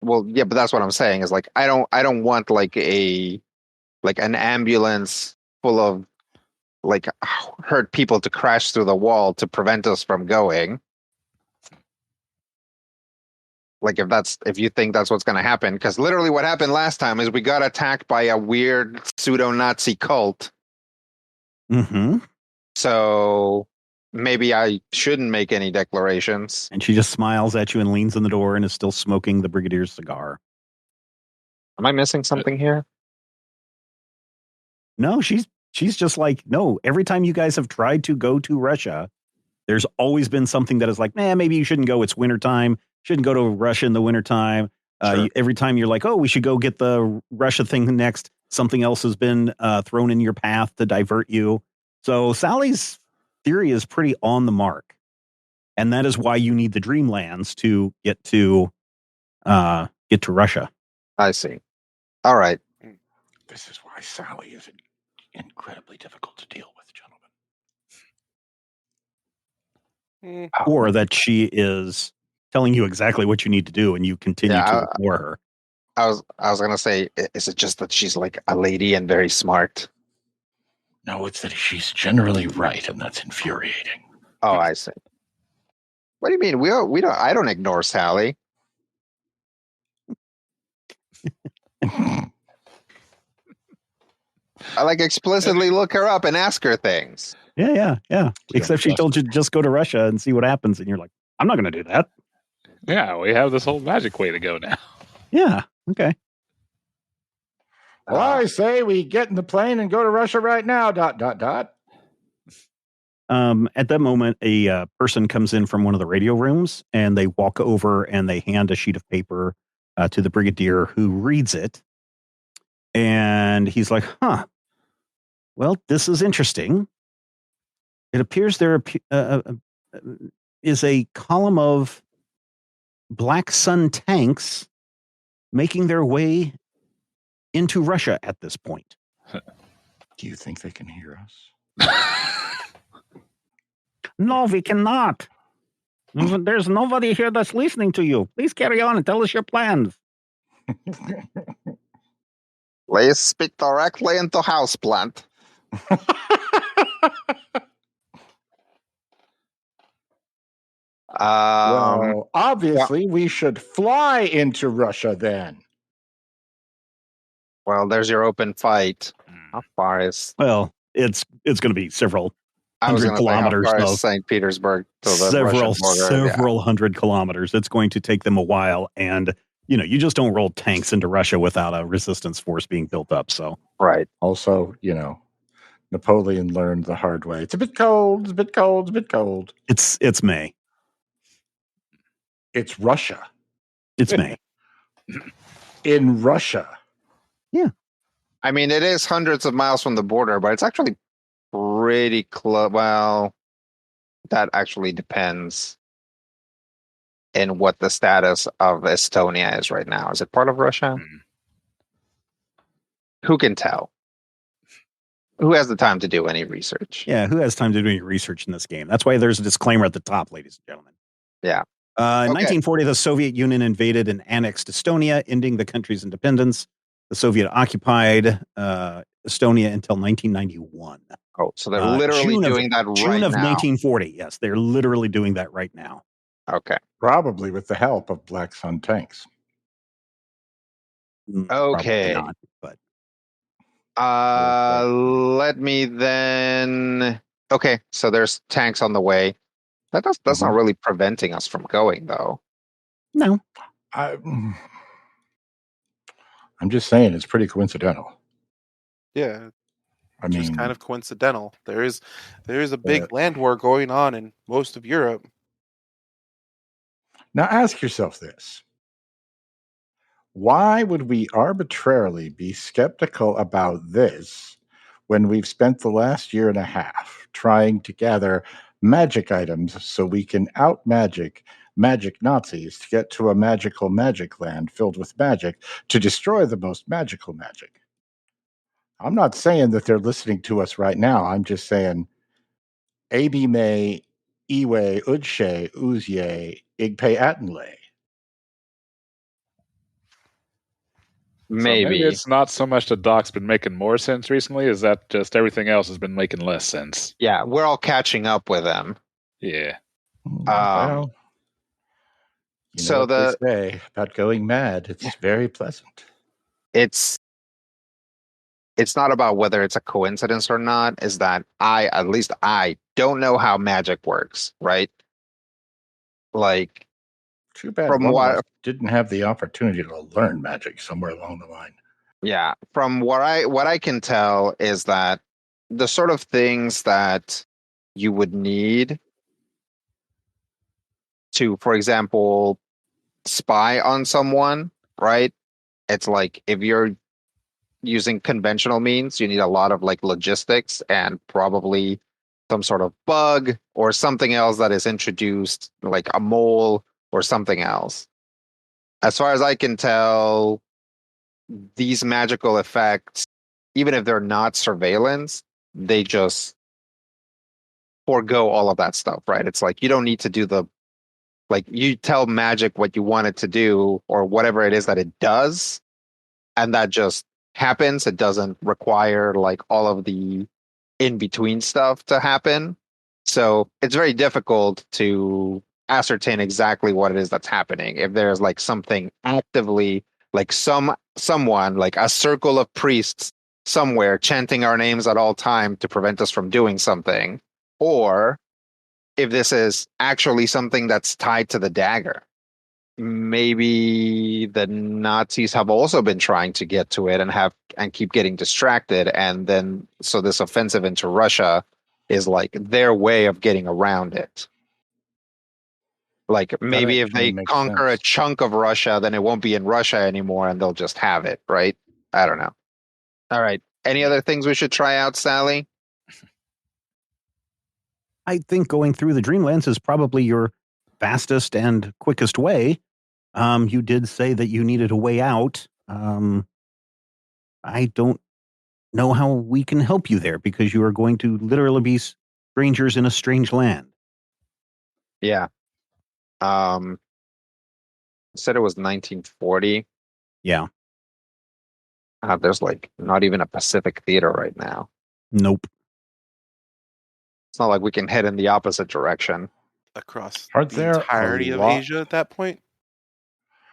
Well, yeah, but that's what I'm saying is I don't want an ambulance full of hurt people to crash through the wall to prevent us from going. If you think that's what's going to happen, because literally what happened last time is we got attacked by a weird pseudo-Nazi cult. Mm-hmm. So maybe I shouldn't make any declarations. And she just smiles at you and leans in the door and is still smoking the Brigadier's cigar. Am I missing something here? No, she's just like, no, every time you guys have tried to go to Russia, there's always been something that is like, maybe you shouldn't go. It's wintertime. Shouldn't go to Russia in the wintertime. Sure. Every time you're like, oh, we should go get the Russia thing next, something else has been thrown in your path to divert you. So Sally's theory is pretty on the mark. And that is why you need the Dreamlands to get to Russia. I see. All right. This is why Sally is incredibly difficult to deal with, gentlemen. Or that she is telling you exactly what you need to do and you continue to ignore her. I was going to say, is it just that she's like a lady and very smart? No, it's that she's generally right, and that's infuriating. Oh, I see. What do you mean? We don't. I don't ignore Sally. I like explicitly look her up and ask her things. Yeah. You Except she don't told you to just go to Russia and see what happens, and you're like, I'm not going to do that. Yeah, we have this whole magic way to go now. Yeah. Okay. Well, I say we get in the plane and go to Russia right now. ... At that moment, a person comes in from one of the radio rooms, and they walk over and they hand a sheet of paper to the brigadier, who reads it, and he's like, "Huh. Well, this is interesting. It appears there is a column of Black Sun tanks making their way into Russia at this point." Do you think they can hear us? No, we cannot. There's nobody here that's listening to you. Please carry on and tell us your plans. Please speak directly into houseplant. Well, obviously, we should fly into Russia then. Well, there's your open fight. How far is? Well, it's going to be several I was hundred going to say, how kilometers far is of St. Petersburg to the Russian border? several hundred kilometers. It's going to take them a while, and you just don't roll tanks into Russia without a resistance force being built up. So Right. Also, Napoleon learned the hard way. It's a bit cold. It's a bit cold. It's a bit cold. It's May. It's Russia. It's May. In Russia. Yeah. I mean, it is hundreds of miles from the border, but it's actually pretty close. Well, that actually depends in what the status of Estonia is right now. Is it part of Russia? Who can tell? Who has the time to do any research? Yeah, who has time to do any research in this game? That's why there's a disclaimer at the top, ladies and gentlemen. Yeah. In Okay. 1940, the Soviet Union invaded and annexed Estonia, ending the country's independence. The Soviet occupied Estonia until 1991. Oh, so they're literally doing that June right of now. 1940. Yes, they're literally doing that right now. Okay. Probably with the help of Black Sun tanks. Okay. Probably not, but let me then. Okay, so there's tanks on the way. That's not really preventing us from going, though. no. I'm just saying it's pretty coincidental. Yeah, I just mean, kind of coincidental. There is a big land war going on in most of Europe. now ask yourself this. Why would we arbitrarily be skeptical about this when we've spent the last year and a half trying to gather magic items so we can out-magic Nazis to get to a magical magic land filled with magic to destroy the most magical magic? I'm not saying that they're listening to us right now. I'm just saying Abi May, Iwe, Udshe, Uzye, Igpe Atenle. Maybe. It's not so much that Doc's been making more sense recently, is that just everything else has been making less sense. Yeah, we're all catching up with them. Yeah. Well, so what they say about going mad, it's very pleasant. It's not about whether it's a coincidence or not. Is that at least I don't know how magic works, right? Like, Too bad from one what of us didn't have the opportunity to learn magic somewhere along the line. Yeah, from what I can tell is that the sort of things that you would need to, for example, spy on someone, right? It's like if you're using conventional means, you need a lot of like logistics and probably some sort of bug or something else that is introduced, like a mole or something else. As far as I can tell, these magical effects, even if they're not surveillance, they just forego all of that stuff, right? It's like you don't need to do you tell magic what you want it to do or whatever it is that it does, and that just happens. It doesn't require like all of the in-between stuff to happen. So it's very difficult to ascertain exactly what it is that's happening. If there's like something actively, like someone, like a circle of priests somewhere chanting our names at all time to prevent us from doing something, or if this is actually something that's tied to the dagger. Maybe the Nazis have also been trying to get to it and keep getting distracted, and then so this offensive into Russia is like their way of getting around it. Like maybe if they conquer a chunk of Russia, then it won't be in Russia anymore and they'll just have it, right? I don't know. All right. Any other things we should try out, Sally? I think going through the Dreamlands is probably your fastest and quickest way. You did say that you needed a way out. I don't know how we can help you there because you are going to literally be strangers in a strange land. Yeah. Said it was 1940. Yeah. There's like not even a Pacific Theater right now. Nope. It's not like we can head in the opposite direction. Across Aren't the there a entirety of lot- Asia at that point?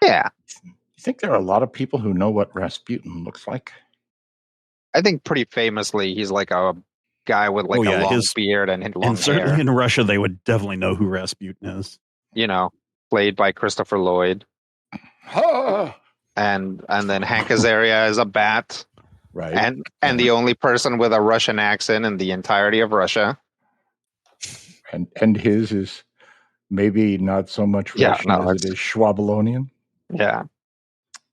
Yeah. You think there are a lot of people who know what Rasputin looks like? I think pretty famously he's like a guy with like a long beard and long and certainly hair. in Russia, they would definitely know who Rasputin is. You know, played by Christopher Lloyd. And then Hank Azaria is a bat. Right. And the only person with a Russian accent in the entirety of Russia. And his is maybe not so much Russian as it is Schwabelonian. Yeah.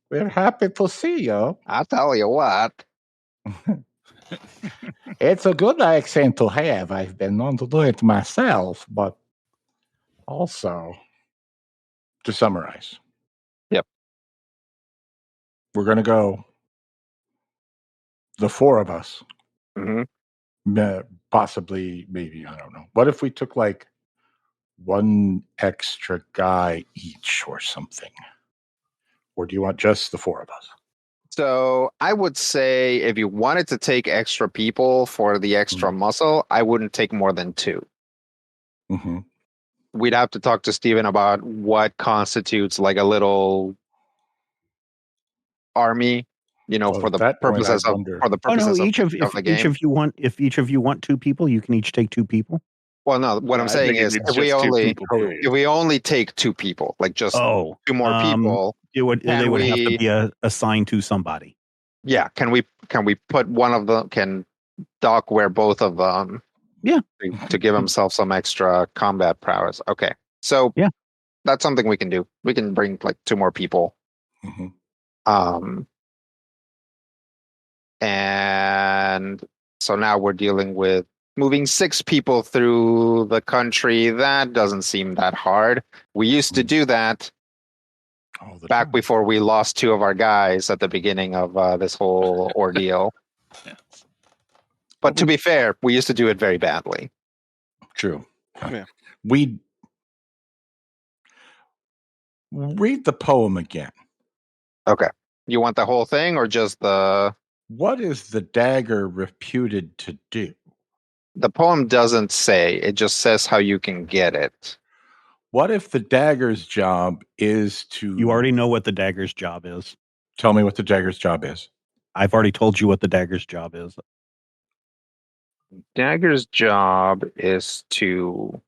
We're happy to see you. I'll tell you what. It's a good accent to have. I've been known to do it myself, but also, to summarize. Yep. We're going to go, the four of us, possibly, maybe, I don't know. What if we took like one extra guy each or something? Or do you want just the four of us? So I would say if you wanted to take extra people for the extra muscle, I wouldn't take more than two. Mm-hmm. We'd have to talk to Steven about what constitutes like a little army, for the purposes of the game. If each of you want two people, you can each take two people. Well, no, what I'm saying is if we only take two people, like just two more people, they would have to be assigned to somebody. Yeah, can we put one of them? Can Doc wear both of them? Yeah, to give himself some extra combat prowess. Okay, so yeah, that's something we can do. We can bring like two more people. And so now we're dealing with moving 6 people through the country. That doesn't seem that hard. We used to do that back before we lost 2 of our guys at the beginning of this whole ordeal. But to be fair, we used to do it very badly. True. Yeah. We read the poem again. Okay. You want the whole thing or just the... What is the dagger reputed to do? The poem doesn't say. It just says how you can get it. What if the dagger's job is to... You already know what the dagger's job is. Tell me what the dagger's job is. I've already told you what the dagger's job is. Dagger's job is to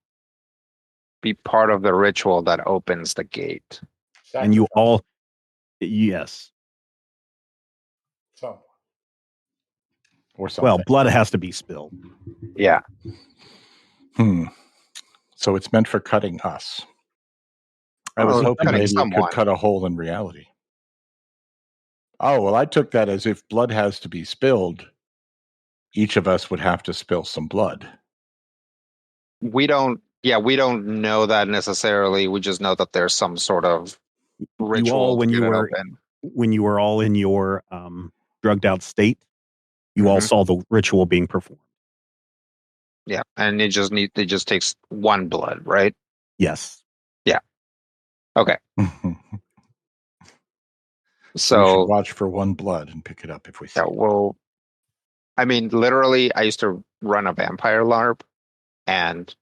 be part of the ritual that opens the gate. And you all... Yes. So. Or something. Well, blood has to be spilled. Yeah. So it's meant for cutting us. I was hoping maybe it could cut a hole in reality. Oh, well, I took that as if blood has to be spilled, each of us would have to spill some blood. We don't know that necessarily. We just know that there's some sort of ritual. When you were all in your drugged out state, you all saw the ritual being performed. Yeah, and it just takes one blood, right? Yes. Yeah. Okay. So we should watch for one blood and pick it up if we see. Yeah, well, I mean, literally, I used to run a vampire LARP, and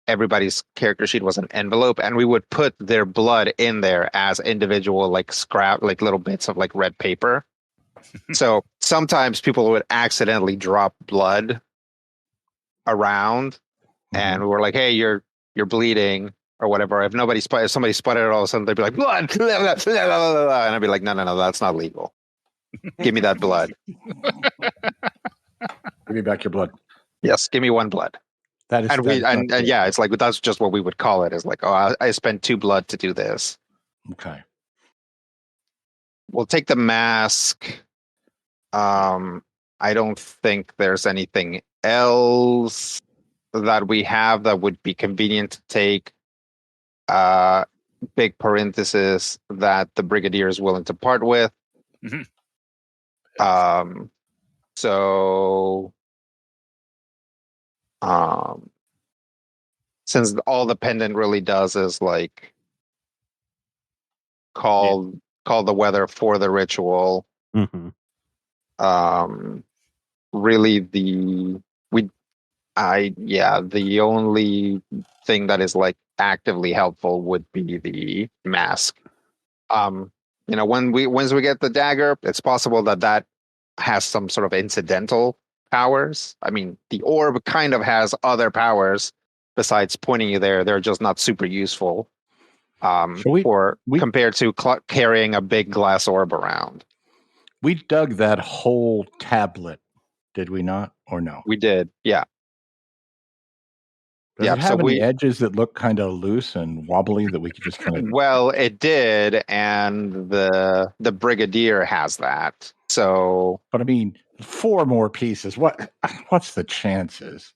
everybody's character sheet was an envelope, and we would put their blood in there as individual like scrap, like little bits of like red paper. So sometimes people would accidentally drop blood around, and we were like, "Hey, you're bleeding." Or whatever. If somebody spotted it, all of a sudden they'd be like, blood, and I'd be like, no, that's not legal. Give me that blood. Give me back your blood. Yes, give me one blood. That is, and yeah, it's like that's just what we would call it. Is like, oh, I spent 2 blood to do this. Okay. We'll take the mask. I don't think there's anything else that we have that would be convenient to take. Big parenthesis that the brigadier is willing to part with. So since all the pendant really does is like call the weather for the ritual. Really the only thing that is like actively helpful would be the mask. Once we get the dagger, it's possible that has some sort of incidental powers. I mean, the orb kind of has other powers besides pointing you there. They're just not super useful. Compared to carrying a big glass orb around. We dug that whole tablet, did we not? Or no? We did, yeah. Does it have any edges that look kind of loose and wobbly that we could just kind of... Well, it did, and the brigadier has that. So, but I mean, 4 more pieces. What's the chances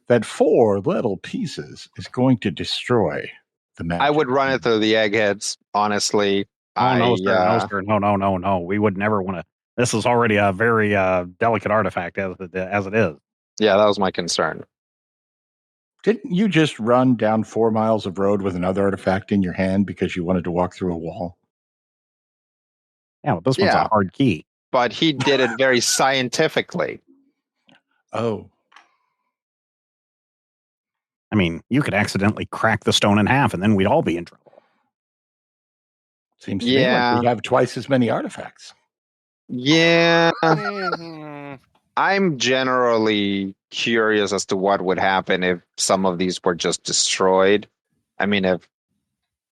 that 4 little pieces is going to destroy the magic? I would run it through the eggheads, honestly. No, sir. No. We would never want to. This is already a very delicate artifact as it is. Yeah, that was my concern. Didn't you just run down 4 miles of road with another artifact in your hand because you wanted to walk through a wall? Yeah, well, this one's a hard key. But he did it very scientifically. Oh. I mean, you could accidentally crack the stone in half and then we'd all be in trouble. Seems to me like we have twice as many artifacts. Yeah. I'm generally curious as to what would happen if some of these were just destroyed. I mean, if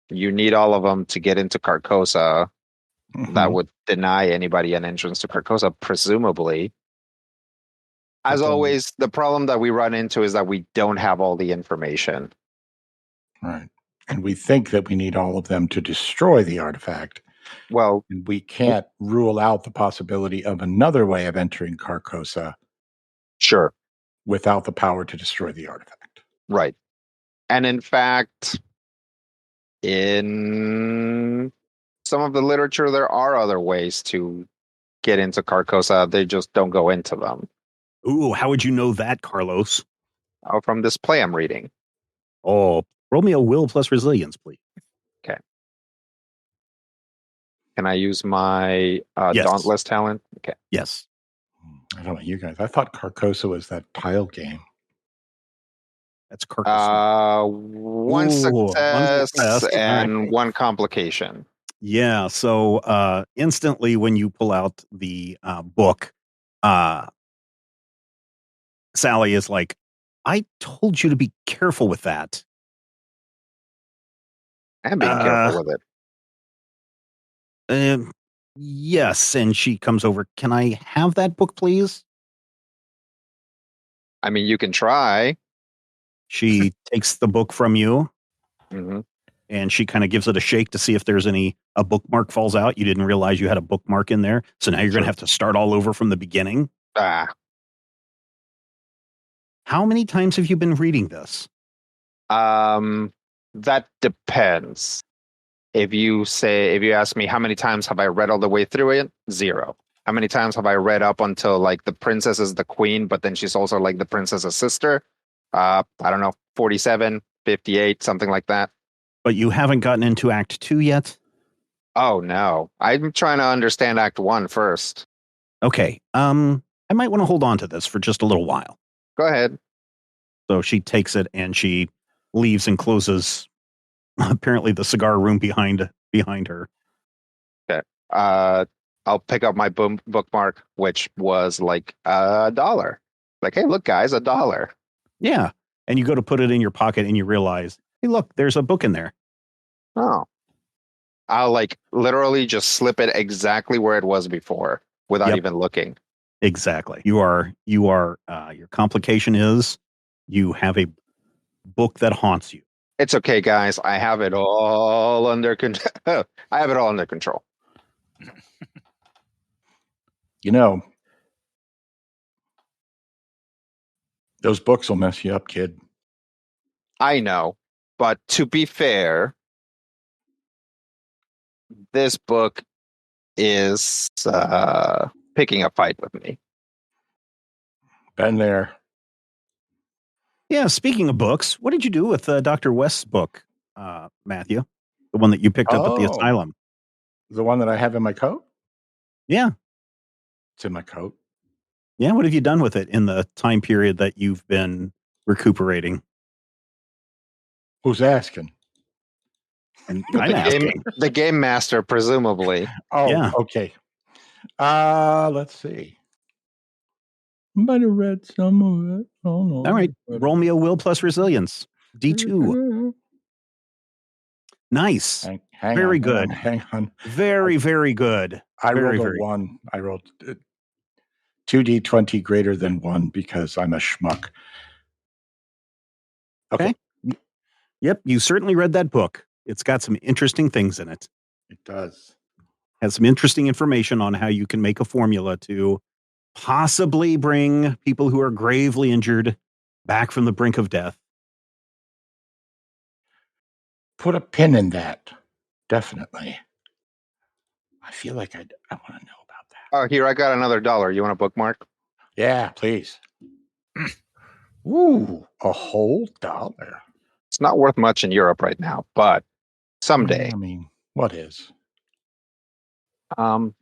you need all of them to get into Carcosa, that would deny anybody an entrance to Carcosa, presumably. As always, the problem that we run into is that we don't have all the information. Right. And we think that we need all of them to destroy the artifact. Well, and we can't rule out the possibility of another way of entering Carcosa. Sure. Without the power to destroy the artifact. Right. And in fact, in some of the literature, there are other ways to get into Carcosa. They just don't go into them. Ooh, how would you know that, Carlos? Oh, from this play I'm reading. Oh, roll me a will plus resilience, please. Okay. Can I use my yes. Dauntless talent? Okay. Yes. I don't know, you guys. I thought Carcosa was that tile game. That's Carcosa. One success and one complication. Yeah. So instantly when you pull out the book, Sally is like, I told you to be careful with that. I'm being careful with it. Yes. And she comes over. Can I have that book, please? I mean, you can try. She takes the book from you. Mm-hmm. And she kind of gives it a shake to see if there's a bookmark falls out. You didn't realize you had a bookmark in there. So now you're going to have to start all over from the beginning. How many times have you been reading this? That depends. If you ask me how many times have I read all the way through it, 0. How many times have I read up until like the princess is the queen, but then she's also like the princess's sister? I don't know, 47, 58, something like that. But you haven't gotten into Act 2 yet? Oh, no. I'm trying to understand Act 1 first. Okay. I might want to hold on to this for just a little while. Go ahead. So she takes it and she leaves and closes apparently the cigar room behind her. Okay. I'll pick up my bookmark, which was like $1. Like, hey, look, guys, $1. Yeah. And you go to put it in your pocket and you realize, hey, look, there's a book in there. Oh. I'll like literally just slip it exactly where it was before without even looking. Exactly. Your complication is you have a book that haunts you. It's okay, guys. I have it all under control. I have it all under control. You know, those books will mess you up, kid. I know, but to be fair, this book is picking a fight with me. Been there. Yeah, speaking of books, what did you do with Dr. West's book, Matthew? The one that you picked up at the asylum. The one that I have in my coat? Yeah. It's in my coat. Yeah, what have you done with it in the time period that you've been recuperating? Who's asking? And I'm asking. The game master, presumably. Oh, Yeah. Okay. Let's see. Might have read some of it. Oh no. All right. Roll me a will plus resilience. D2. Nice. Hang very on, good. Hang on. Very, very good. I very, rolled a 1. I rolled 2d20 greater than 1 because I'm a schmuck. Okay. Yep. You certainly read that book. It's got some interesting things in it. It does. Has some interesting information on how you can make a formula to possibly bring people who are gravely injured back from the brink of death. Put a pin in that. Definitely. I feel like I want to know about that. Oh, here, I got another $1. You want a bookmark? Yeah, please. Ooh, a whole $1. It's not worth much in Europe right now, but someday. I mean, what is?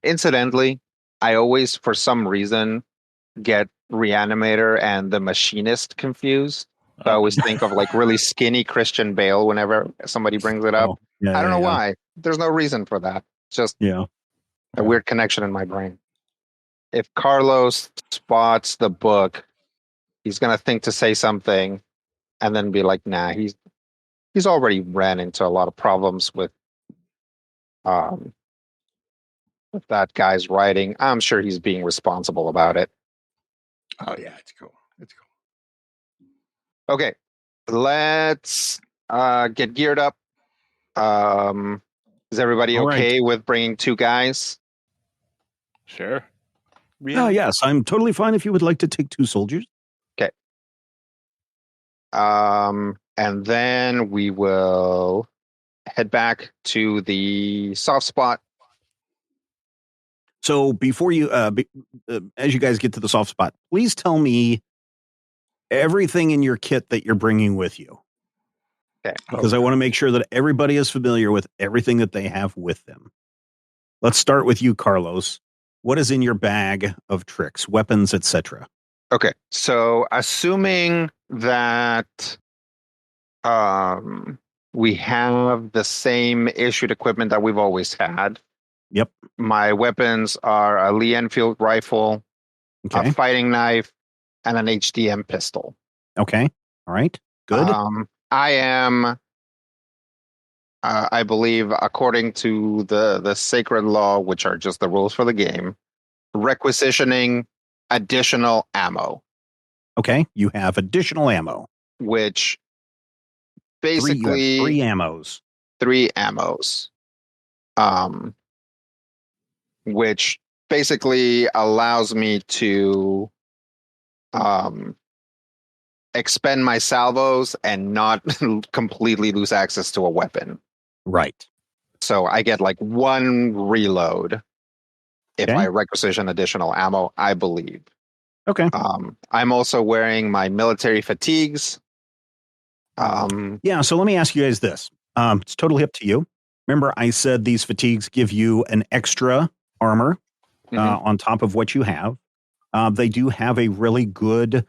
Incidentally, I always, for some reason, get Reanimator and the Machinist confused. So I always think of like really skinny Christian Bale whenever somebody brings it up. I don't know why. There's no reason for that. It's just a weird connection in my brain. If Carlos spots the book, he's gonna think to say something and then be like, nah, he's already ran into a lot of problems with that guy's writing. I'm sure he's being responsible about it. Oh yeah, it's cool. It's cool. Okay, let's get geared up. Is everybody okay with bringing 2 guys? Sure. Really? Yes, I'm totally fine if you would like to take 2 soldiers. Okay. And then we will head back to the soft spot. So before you, as you guys get to the soft spot, please tell me everything in your kit that you're bringing with you. Okay. Because I want to make sure that everybody is familiar with everything that they have with them. Let's start with you, Carlos. What is in your bag of tricks, weapons, etc.? Okay. So assuming that we have the same issued equipment that we've always had. Yep. My weapons are a Lee Enfield rifle, a fighting knife, and an HDM pistol. Okay. All right. Good. I am, I believe, according to the sacred law, which are just the rules for the game, requisitioning additional ammo. Okay. You have additional ammo. Which basically... 3 ammos. 3 ammos. Which basically allows me to expend my salvos and not completely lose access to a weapon. Right. So I get like 1 reload if I requisition additional ammo, I believe. Okay. I'm also wearing my military fatigues. Yeah, so let me ask you guys this. It's totally up to you. Remember, I said these fatigues give you an extra armor on top of what you have. They do have a really good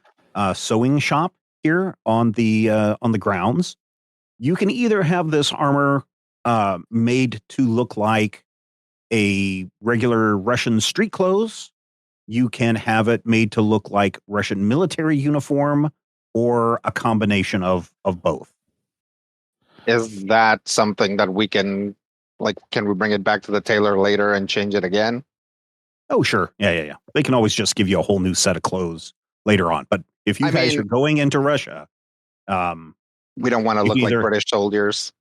sewing shop here on the grounds. You can either have this armor made to look like a regular Russian street clothes. You can have it made to look like Russian military uniform, or a combination of both. Is that something that we can, like, can we bring it back to the tailor later and change it again? Oh, sure. Yeah. They can always just give you a whole new set of clothes later on. But if you guys are going into Russia, we don't want to look like British soldiers.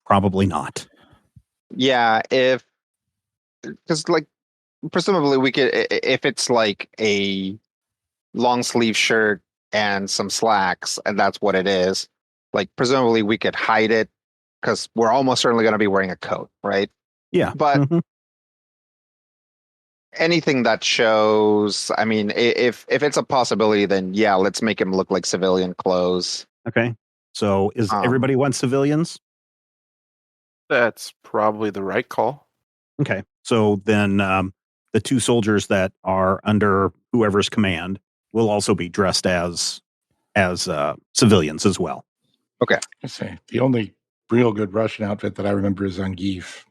Probably not. Yeah, because like presumably we could, if it's like a long sleeve shirt and some slacks, and that's what it is. Like presumably we could hide it because we're almost certainly going to be wearing a coat, right? Yeah, but anything that shows, I mean, if it's a possibility, then yeah, let's make him look like civilian clothes. Okay. So is everybody want civilians? That's probably the right call. Okay. So then the two soldiers that are under whoever's command will also be dressed as civilians as well. Okay. I say the only real good Russian outfit that I remember is Zangief.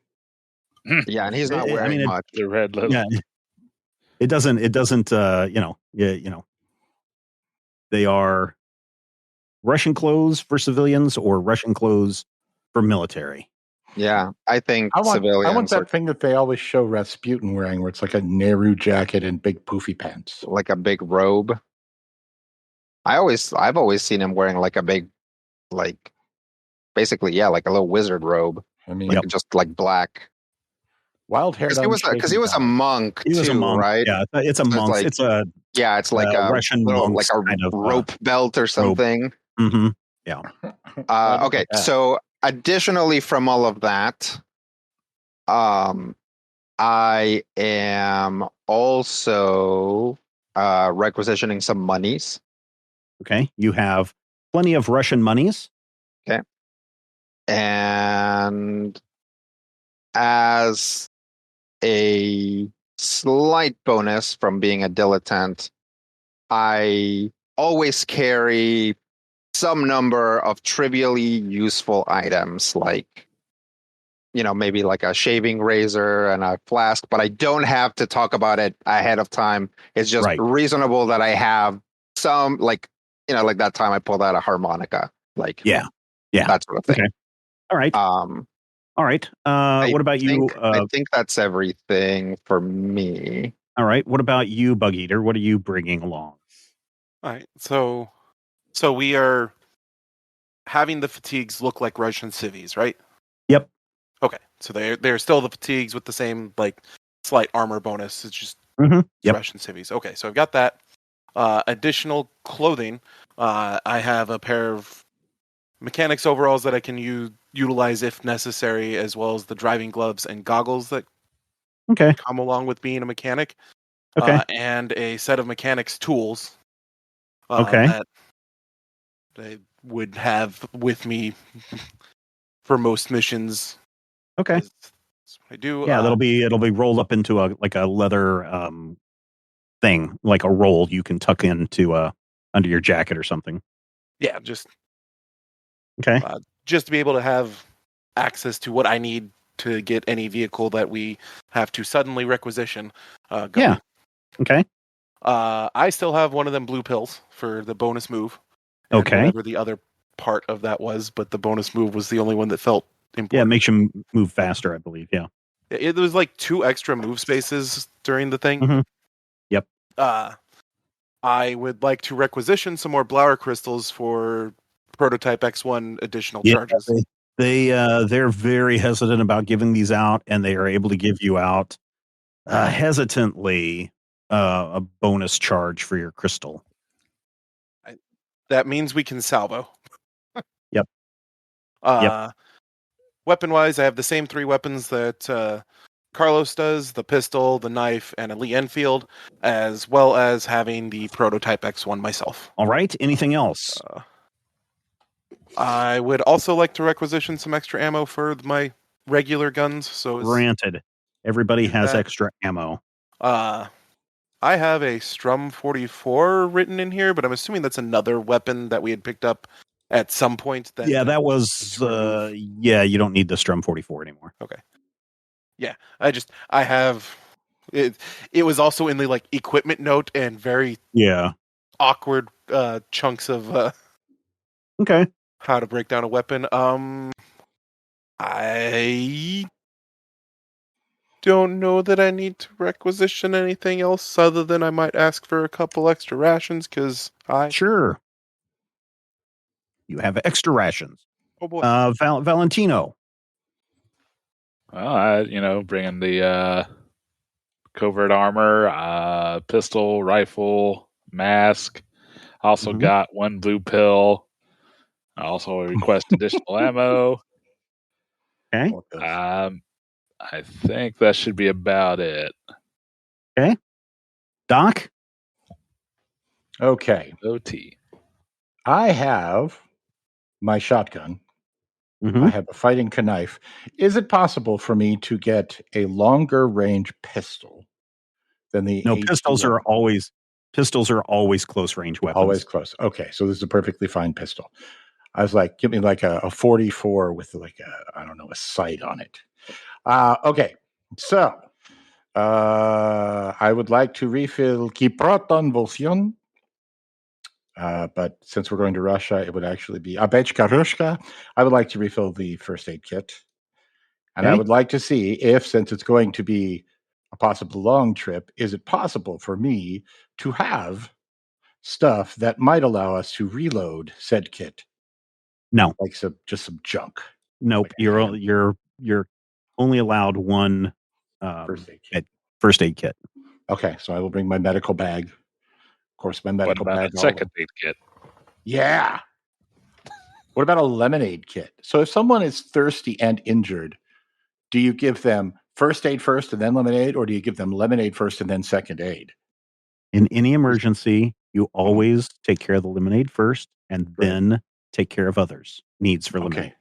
Yeah, and he's not wearing much. The red little. Yeah. It doesn't they are Russian clothes for civilians or Russian clothes for military. Yeah, I think civilians. I want that thing that they always show Rasputin wearing, where it's like a Nehru jacket and big poofy pants, like a big robe. I've always seen him wearing like a big, like basically, yeah, like a little wizard robe. I mean, like just like black. Wild hair. Because he was a monk. He was a monk, right? Yeah, it's a monk. Like, it's a it's like a Russian little, monk, like a kind of rope belt or something. Mm-hmm. Yeah. Okay, so additionally from all of that, I am also requisitioning some monies. Okay, you have plenty of Russian monies. Okay, and as a slight bonus from being a dilettante, I always carry some number of trivially useful items, like, maybe like a shaving razor and a flask, but I don't have to talk about it ahead of time. It's just reasonable that I have some, like, like that time I pulled out a harmonica, like, yeah, that sort of thing. Okay. All right. All right. What about you? I think that's everything for me. All right. What about you, Bug Eater? What are you bringing along? All right. So we are having the fatigues look like Russian civvies, right? Yep. Okay. So they're still the fatigues with the same like slight armor bonus. It's just Russian civvies. Okay. So I've got that. Additional clothing. I have a pair of mechanics overalls that I can utilize if necessary, as well as the driving gloves and goggles that come along with being a mechanic. And a set of mechanics tools that I would have with me for most missions. Okay. That's what I do. Yeah, it'll be rolled up into a leather thing, like a roll you can tuck into under your jacket or something. Yeah, just just to be able to have access to what I need to get any vehicle that we have to suddenly requisition. Going. Yeah. Okay. I still have one of them blue pills for the bonus move. Okay. Whatever the other part of that was, but the bonus move was the only one that felt important. Yeah, it makes you move faster, I believe. Yeah. It was like 2 extra move spaces during the thing. Mm-hmm. Yep. I would like to requisition some more Blower crystals for Prototype X1 additional charges. They're very hesitant about giving these out, and they are able to give you out hesitantly a bonus charge for your crystal. That means we can salvo. Yep. Weapon-wise, I have the same 3 weapons that Carlos does, the pistol, the knife, and a Lee Enfield, as well as having the Prototype X1 myself. All right. Anything else? I would also like to requisition some extra ammo for my regular guns. So granted, everybody has extra ammo. I have a Strum 44 written in here, but I'm assuming that's another weapon that we had picked up at some point. Then Yeah, that need was. to remove. You don't need the Strum 44 anymore. Okay. Yeah, I have it. It was also in the like equipment note and very awkward chunks of Okay. how to break down a weapon. I don't know that I need to requisition anything else other than I might ask for a couple extra rations because Sure. You have extra rations. Oh boy. Valentino. Well, bringing the covert armor, pistol, rifle, mask. Also got one blue pill. I also request additional ammo. Okay. I think that should be about it. Okay. Doc? Okay. OT. I have my shotgun. I have a fighting knife. Is it possible for me to get a longer range pistol than the No, AT pistols are always close range weapons. Always close. Okay, so this is a perfectly fine pistol. I was like, give me like a 44 with like a sight on it. Okay, so I would like to refill Kiproton Volsion. But since we're going to Russia, it would actually be Abechka Rushka. I would like to refill the first aid kit. And I would like to see if, since it's going to be a possible long trip, is it possible for me to have stuff that might allow us to reload said kit? No. Like just some junk. Nope. Like you're only allowed one first aid kit. Okay, so I will bring my medical bag. Of course, my medical what about bag. a second aid kit? Yeah. What about a lemonade kit? So if someone is thirsty and injured, do you give them first aid first and then lemonade, or do you give them lemonade first and then second aid? In any emergency, you always take care of the lemonade first and then take care of others' needs for lemonade. Okay.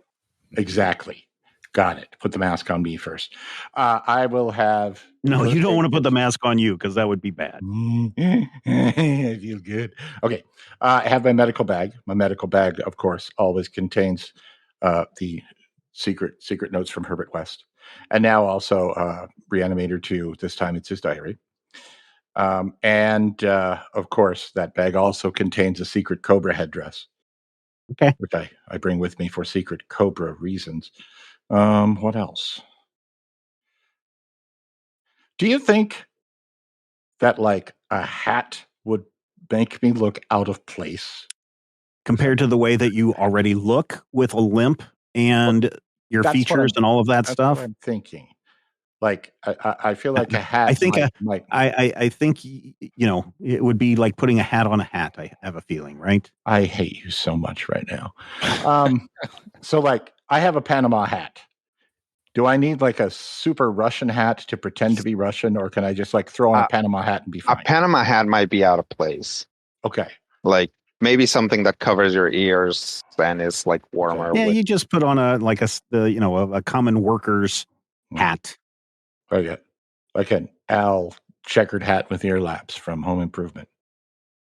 Exactly. Got it. Put the mask on me first. I will have... No, you don't want to put the mask on you because that would be bad. I feel good. Okay. I have my medical bag. My medical bag, of course, always contains the secret notes from Herbert West. And now also Reanimator 2. This time it's his diary. And of course, that bag also contains a secret Cobra headdress. Okay. Which I bring with me for secret Cobra reasons. What else? Do you think that like a hat would make me look out of place? Compared to the way that you already look with a limp and your features and all of that stuff? That's what I'm thinking. Like, I feel like a hat I think might. I think, it would be like putting a hat on a hat, I have a feeling, right? I hate you so much right now. So, like, I have a Panama hat. Do I need like a super Russian hat to pretend to be Russian, or can I just like throw on a Panama hat and be fine? A Panama hat might be out of place. Okay. Like maybe something that covers your ears and is like warmer. Yeah, you just put on a common worker's hat. Oh yeah, like an Al checkered hat with ear laps from Home Improvement.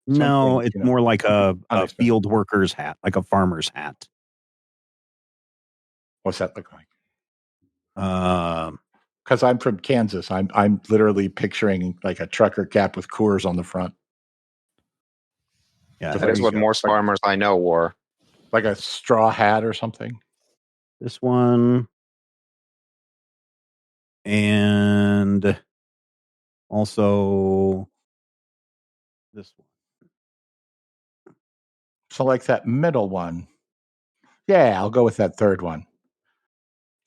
No, it's more like a field worker's hat, like a farmer's hat. What's that look like? Because I'm from Kansas, I'm literally picturing like a trucker cap with Coors on the front. Yeah, that is what most farmers I know wore. Like a straw hat or something. This one, and also this one. So like that middle one. Yeah, I'll go with that third one.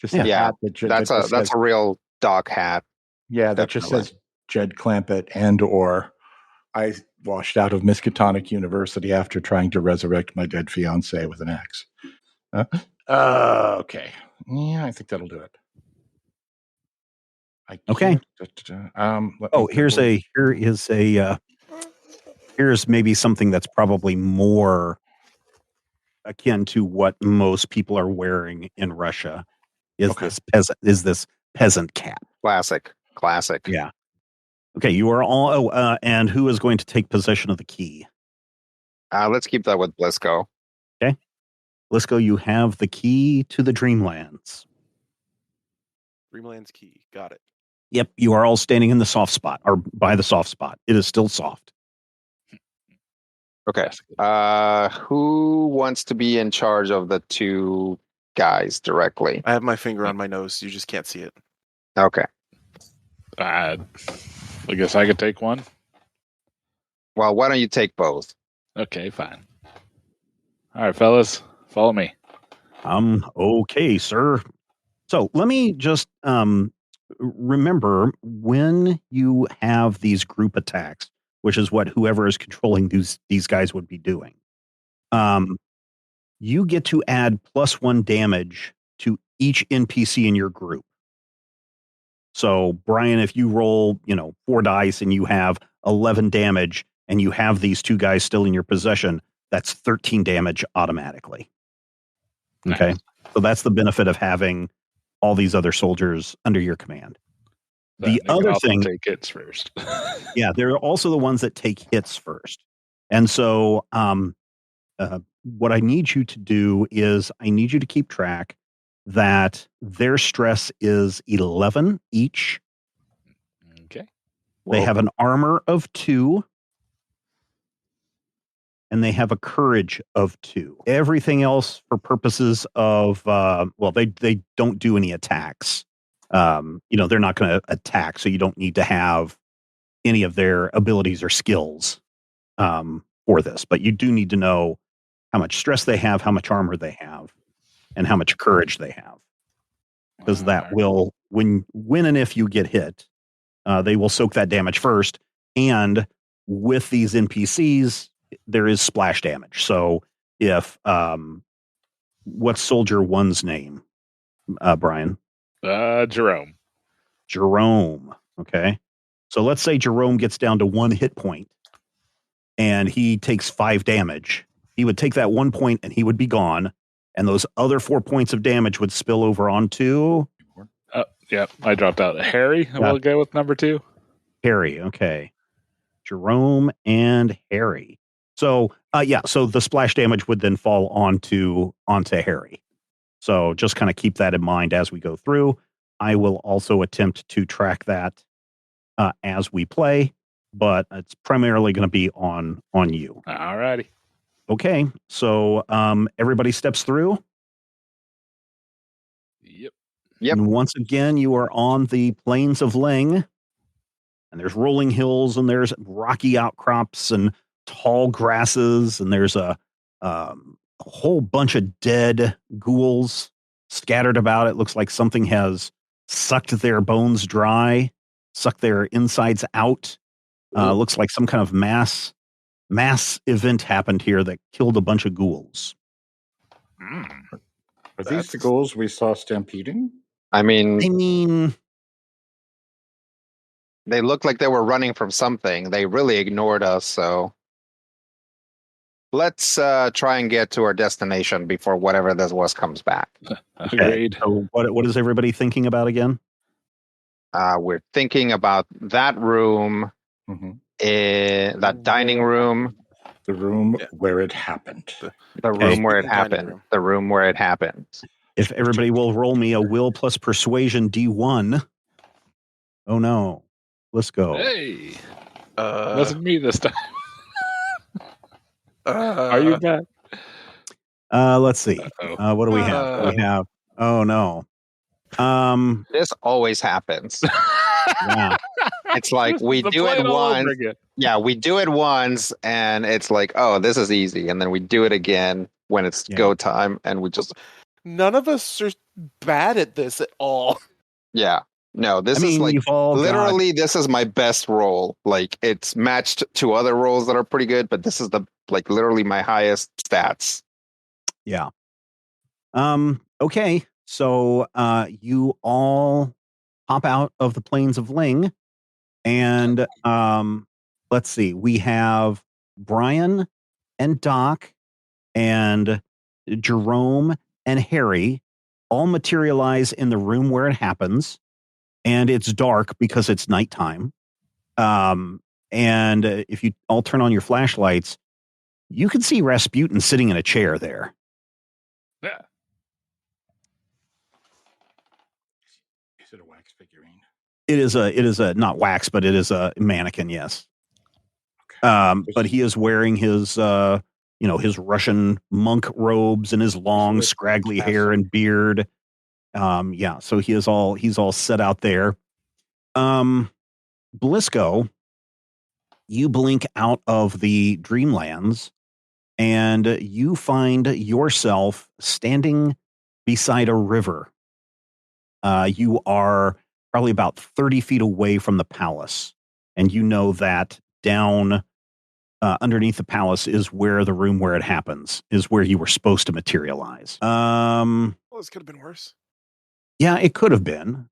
Just a hat that's a real Doc hat. Yeah, that just says Jed Clampett and or I washed out of Miskatonic University after trying to resurrect my dead fiance with an axe. Okay. Yeah, I think that'll do it. Okay. Here's maybe something that's probably more akin to what most people are wearing in Russia. Is this peasant cap? Classic. Yeah. Okay, you are all. And who is going to take possession of the key? Let's keep that with Blisco. Okay. Lisco, you have the key to the Dreamlands. Dreamlands key. Got it. Yep, you are all standing in the soft spot, or by the soft spot. It is still soft. Okay. Who wants to be in charge of the two guys directly? I have my finger on my nose. You just can't see it. Okay. I guess I could take one. Well, why don't you take both? Okay, fine. All right, fellas, follow me. Okay, sir. So let me just remember, when you have these group attacks, which is what whoever is controlling these guys would be doing, you get to add +1 damage to each NPC in your group. So, Brian, if you roll, 4 dice and you have 11 damage and you have these two guys still in your possession, that's 13 damage automatically. Okay. Nice. So that's the benefit of having all these other soldiers under your command. Then The you can other also thing, take hits first. yeah, they're also the ones that take hits first. And so, what I need you to do is I need you to keep track that their stress is 11 each. Okay. They have an armor of 2. And they have a courage of 2. Everything else, for purposes of, they don't do any attacks. They're not going to attack, so you don't need to have any of their abilities or skills for this. But you do need to know how much stress they have, how much armor they have, and how much courage they have. Because that will, when and if you get hit, they will soak that damage first. And with these NPCs, there is splash damage. So if what's Soldier 1's name, Brian? Jerome. Jerome. Okay. So let's say Jerome gets down to 1 hit point and he takes 5 damage. He would take that 1 point and he would be gone. And those other 4 points of damage would spill over onto. Yeah, I dropped out. Harry, we'll go with number 2. Harry. Okay. Jerome and Harry. So, so the splash damage would then fall onto Harry. So just kind of keep that in mind as we go through. I will also attempt to track that as we play, but it's primarily going to be on you. All righty. Okay, so everybody steps through. Yep. And once again, you are on the plains of Ling, and there's rolling hills, and there's rocky outcrops, and tall grasses, and there's a whole bunch of dead ghouls scattered about. It looks like something has sucked their bones dry, sucked their insides out. Looks like some kind of mass event happened here that killed a bunch of ghouls. Are these the ghouls we saw stampeding? I mean, they looked like they were running from something. They really ignored us, so let's try and get to our destination before whatever this was comes back. Agreed. So what is everybody thinking about again? We're thinking about that room, that dining room. The room where it happened. The room where it happened. The room where it happened. If everybody will roll me a will plus persuasion D1. Oh no. Let's go. Hey. Wasn't me this time. Are you back? Let's see. What do we have? We have. Oh no. This always happens. Yeah. It's like we do it once. Yeah, we do it once, and it's like, oh, this is easy, and then we do it again when it's go time, and we just. None of us are bad at this at all. Yeah. No, this is like literally this is my best roll. Like it's matched to other rolls that are pretty good, but this is literally my highest stats. Yeah. Okay. So you all hop out of the plains of Ling, and let's see. We have Brian and Doc and Jerome and Harry all materialize in the room where it happens. And it's dark because it's nighttime. And if you all turn on your flashlights, you can see Rasputin sitting in a chair there. Yeah. Is it a wax figurine? It is a not wax, but it is a mannequin. Yes. But he is wearing his his Russian monk robes and his long Like scraggly castle. hair and beard. So he's all set out there. Blisco, you blink out of the Dreamlands and you find yourself standing beside a river. You are probably about 30 feet away from the palace, and you know that down underneath the palace is where the room where it happens is where you were supposed to materialize. Well, this could have been worse. Yeah, it could have been.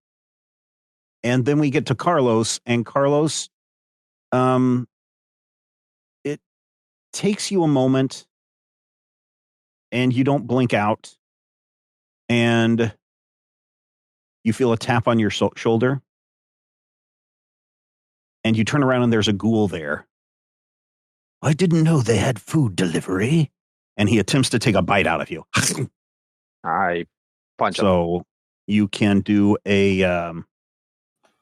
And then we get to Carlos, and Carlos, it takes you a moment, and you don't blink out, and you feel a tap on your shoulder, and you turn around, and there's a ghoul there. I didn't know they had food delivery. And he attempts to take a bite out of you. I punch him. So you can do a,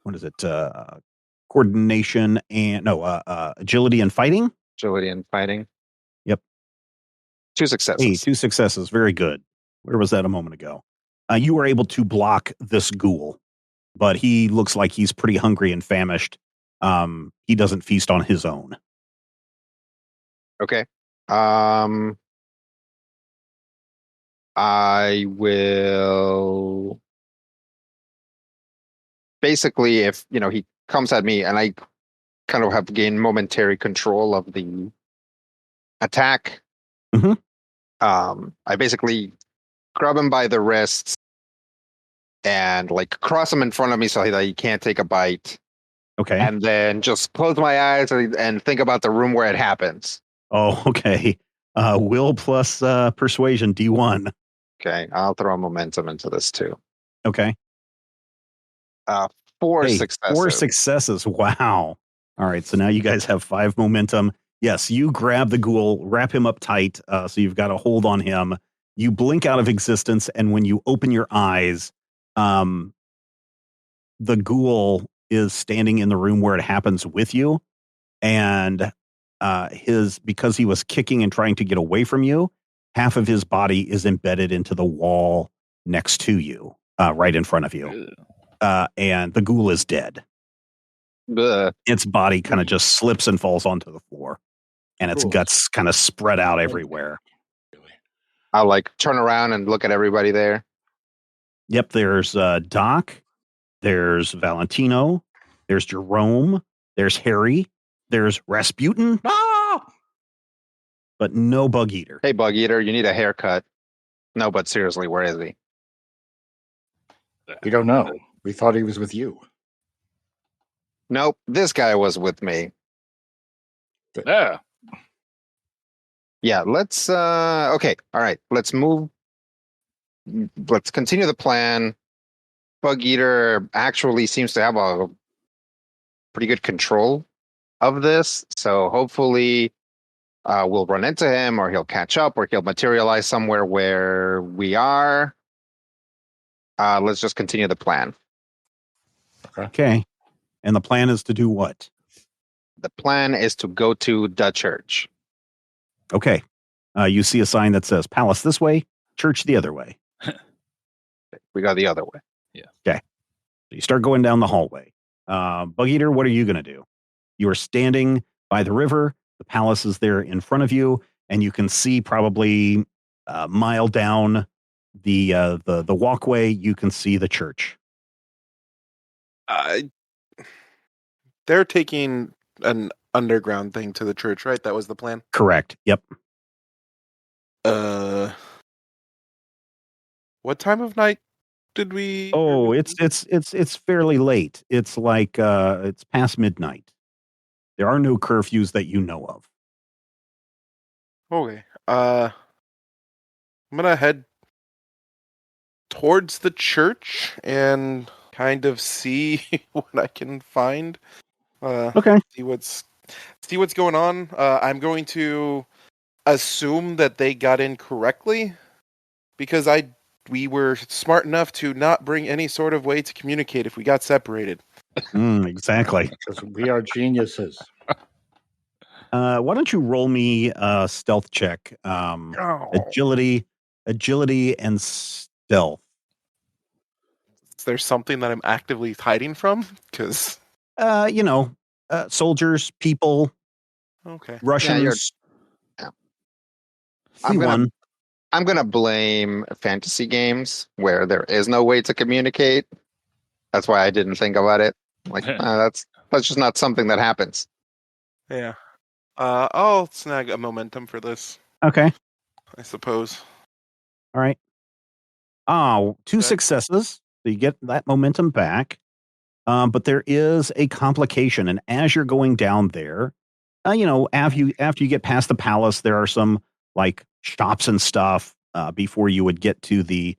what is it? Coordination and, agility and fighting? Agility and fighting. Yep. 2 successes. Hey, 2 successes. Very good. Where was that a moment ago? You were able to block this ghoul, but he looks like he's pretty hungry and famished. He doesn't feast on his own. Okay. I will basically, if he comes at me and I kind of have gained momentary control of the attack. Mhm. I basically grab him by the wrists and cross him in front of me so that he can't take a bite. Okay. And then just close my eyes and think about the room where it happens. Oh, okay. Will plus persuasion, D1. Okay, I'll throw momentum into this too. Okay. 4 successes. 4 successes. Wow. All right. So now you guys have 5 momentum. Yes, you grab the ghoul, wrap him up tight, so you've got a hold on him. You blink out of existence, and when you open your eyes, the ghoul is standing in the room where it happens with you, and because he was kicking and trying to get away from you, half of his body is embedded into the wall next to you, right in front of you. And the ghoul is dead. Ugh. Its body kind of just slips and falls onto the floor, and its guts kind of spread out everywhere. I'll turn around and look at everybody there. Yep, there's Doc, there's Valentino, there's Jerome, there's Harry, there's Rasputin, but no Bug Eater. Hey, Bug Eater, you need a haircut. No, but seriously, where is he? We don't know. We thought he was with you. Nope, this guy was with me. Yeah. Yeah, let's okay, all right, let's move. Let's continue the plan. Bug Eater actually seems to have a pretty good control of this, so hopefully we'll run into him, or he'll catch up, or he'll materialize somewhere where we are. Let's just continue the plan. Okay. And the plan is to do what? The plan is to go to the church. Okay. You see a sign that says palace this way, church the other way. We go the other way. So you start going down the hallway. Bug Eater, what are you going to do? You are standing by the river. The palace is there in front of you, and you can see probably a mile down the walkway. You can see the church. They're taking an underground thing to the church, right? That was the plan. Correct. Yep. What time of night did we? Oh, it's fairly late. It's like it's past midnight. There are no curfews that you know of. Okay. I'm gonna head towards the church and kind of see what I can find. Okay. See what's going on. I'm going to assume that they got in correctly because we were smart enough to not bring any sort of way to communicate if we got separated. Exactly. Because we are geniuses. Why don't you roll me a stealth check? Agility, and stealth. Is there something that I'm actively hiding from? Because Soldiers, people, okay, Russians. Yeah. See one. I'm gonna blame fantasy games where there is no way to communicate. That's why I didn't think about it. Like that's just not something that happens. yeah. I'll snag a momentum for this, Okay. I suppose. All right. Oh, two Okay. successes. So you get that momentum back. But there is a complication. And as you're going down there, after you get past the palace, there are some like shops and stuff before you would get to the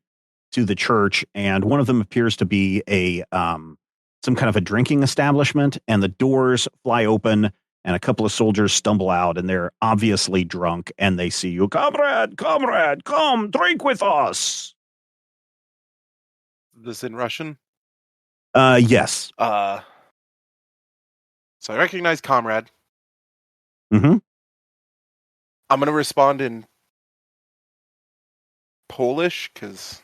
church. And one of them appears to be a some kind of a drinking establishment, and the doors fly open and a couple of soldiers stumble out, and they're obviously drunk, and they see you. Comrade, come drink with us. This in Russian? Yes. So I recognize comrade. Mm-hmm. I'm going to respond in Polish because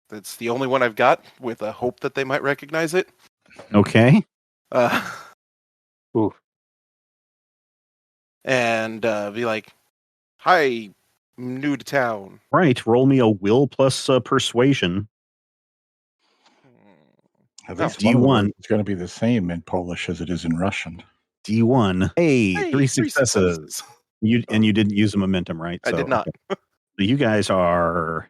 that's the only one I've got, with a hope that they might recognize it. Okay. And be like, "Hi, I'm new to town." Right. Roll me a will plus persuasion. At least D1. one of them is going to be the same in Polish as it is in Russian. D1. Hey, 3 successes. You didn't use a momentum, right? I did not. Okay. So you guys are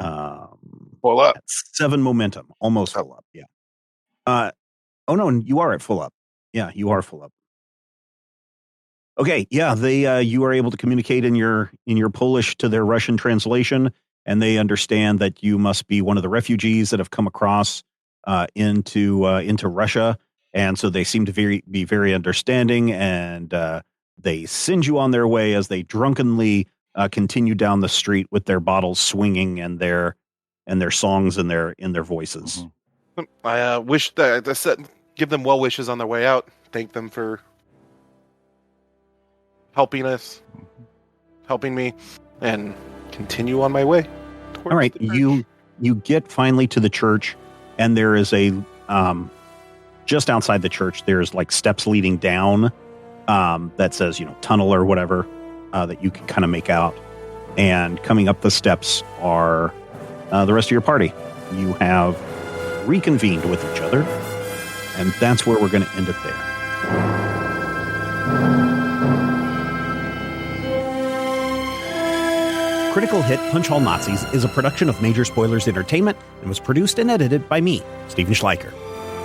Full up. at 7 momentum, almost full up. Yeah. Oh no, you are at full up. Yeah, you are full up. Okay, yeah, they you are able to communicate in your Polish to their Russian translation, and they understand that you must be one of the refugees that have come across into Russia, and so they seem to be very understanding, and they send you on their way as they drunkenly continue down the street with their bottles swinging and their songs in their voices. Mm-hmm. I wish that I said give them well wishes on their way out. Thank them for helping me, and continue on my way. All right, you get finally to the church, and there is a just outside the church. There's like steps leading down that says tunnel or whatever that you can kind of make out. And coming up the steps are the rest of your party. You have reconvened with each other, and that's where we're going to end it there. Critical Hit Punch All Nazis is a production of Major Spoilers Entertainment and was produced and edited by me, Stephen Schleicher.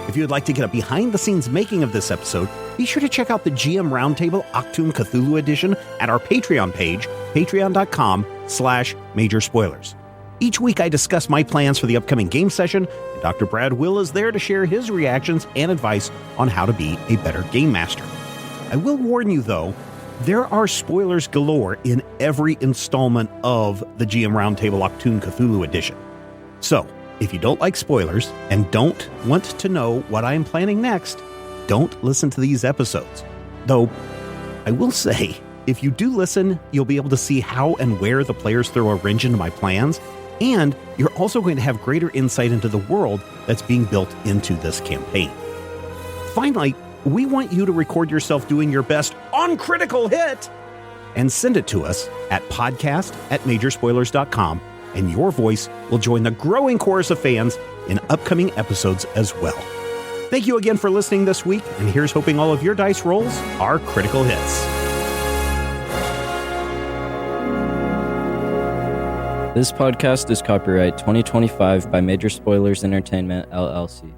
If you would like to get a behind-the-scenes making of this episode, be sure to check out the GM Roundtable Octoon Cthulhu Edition at our Patreon page, patreon.com/Major Spoilers. Each week I discuss my plans for the upcoming game session, and Dr. Brad Will is there to share his reactions and advice on how to be a better game master. I will warn you, though, there are spoilers galore in every installment of the GM Roundtable Octoon Cthulhu Edition. So, if you don't like spoilers and don't want to know what I am planning next, don't listen to these episodes. Though, I will say, if you do listen, you'll be able to see how and where the players throw a wrench into my plans, and you're also going to have greater insight into the world that's being built into this campaign. Finally, we want you to record yourself doing your best on Critical Hit and send it to us at podcast@majorspoilers.com, and your voice will join the growing chorus of fans in upcoming episodes as well. Thank you again for listening this week, and here's hoping all of your dice rolls are critical hits. This podcast is copyright 2025 by Major Spoilers Entertainment, LLC.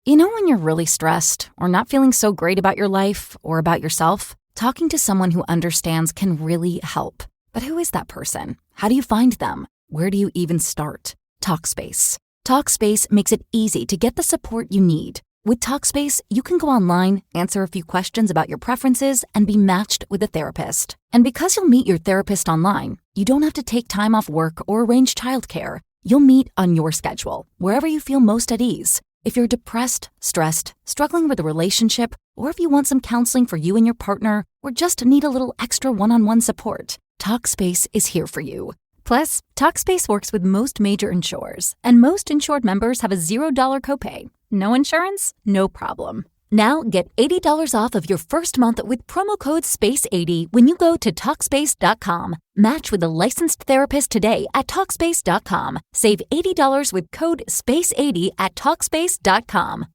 You know when you're really stressed or not feeling so great about your life or about yourself? Talking to someone who understands can really help. But who is that person? How do you find them? Where do you even start? Talkspace. Talkspace makes it easy to get the support you need. With Talkspace, you can go online, answer a few questions about your preferences, and be matched with a therapist. And because you'll meet your therapist online, you don't have to take time off work or arrange childcare. You'll meet on your schedule, wherever you feel most at ease. If you're depressed, stressed, struggling with a relationship, or if you want some counseling for you and your partner, or just need a little extra one-on-one support, Talkspace is here for you. Plus, Talkspace works with most major insurers, and most insured members have a $0 copay. No insurance? No problem. Now get $80 off of your first month with promo code SPACE80 when you go to Talkspace.com. Match with a licensed therapist today at Talkspace.com. Save $80 with code SPACE80 at Talkspace.com.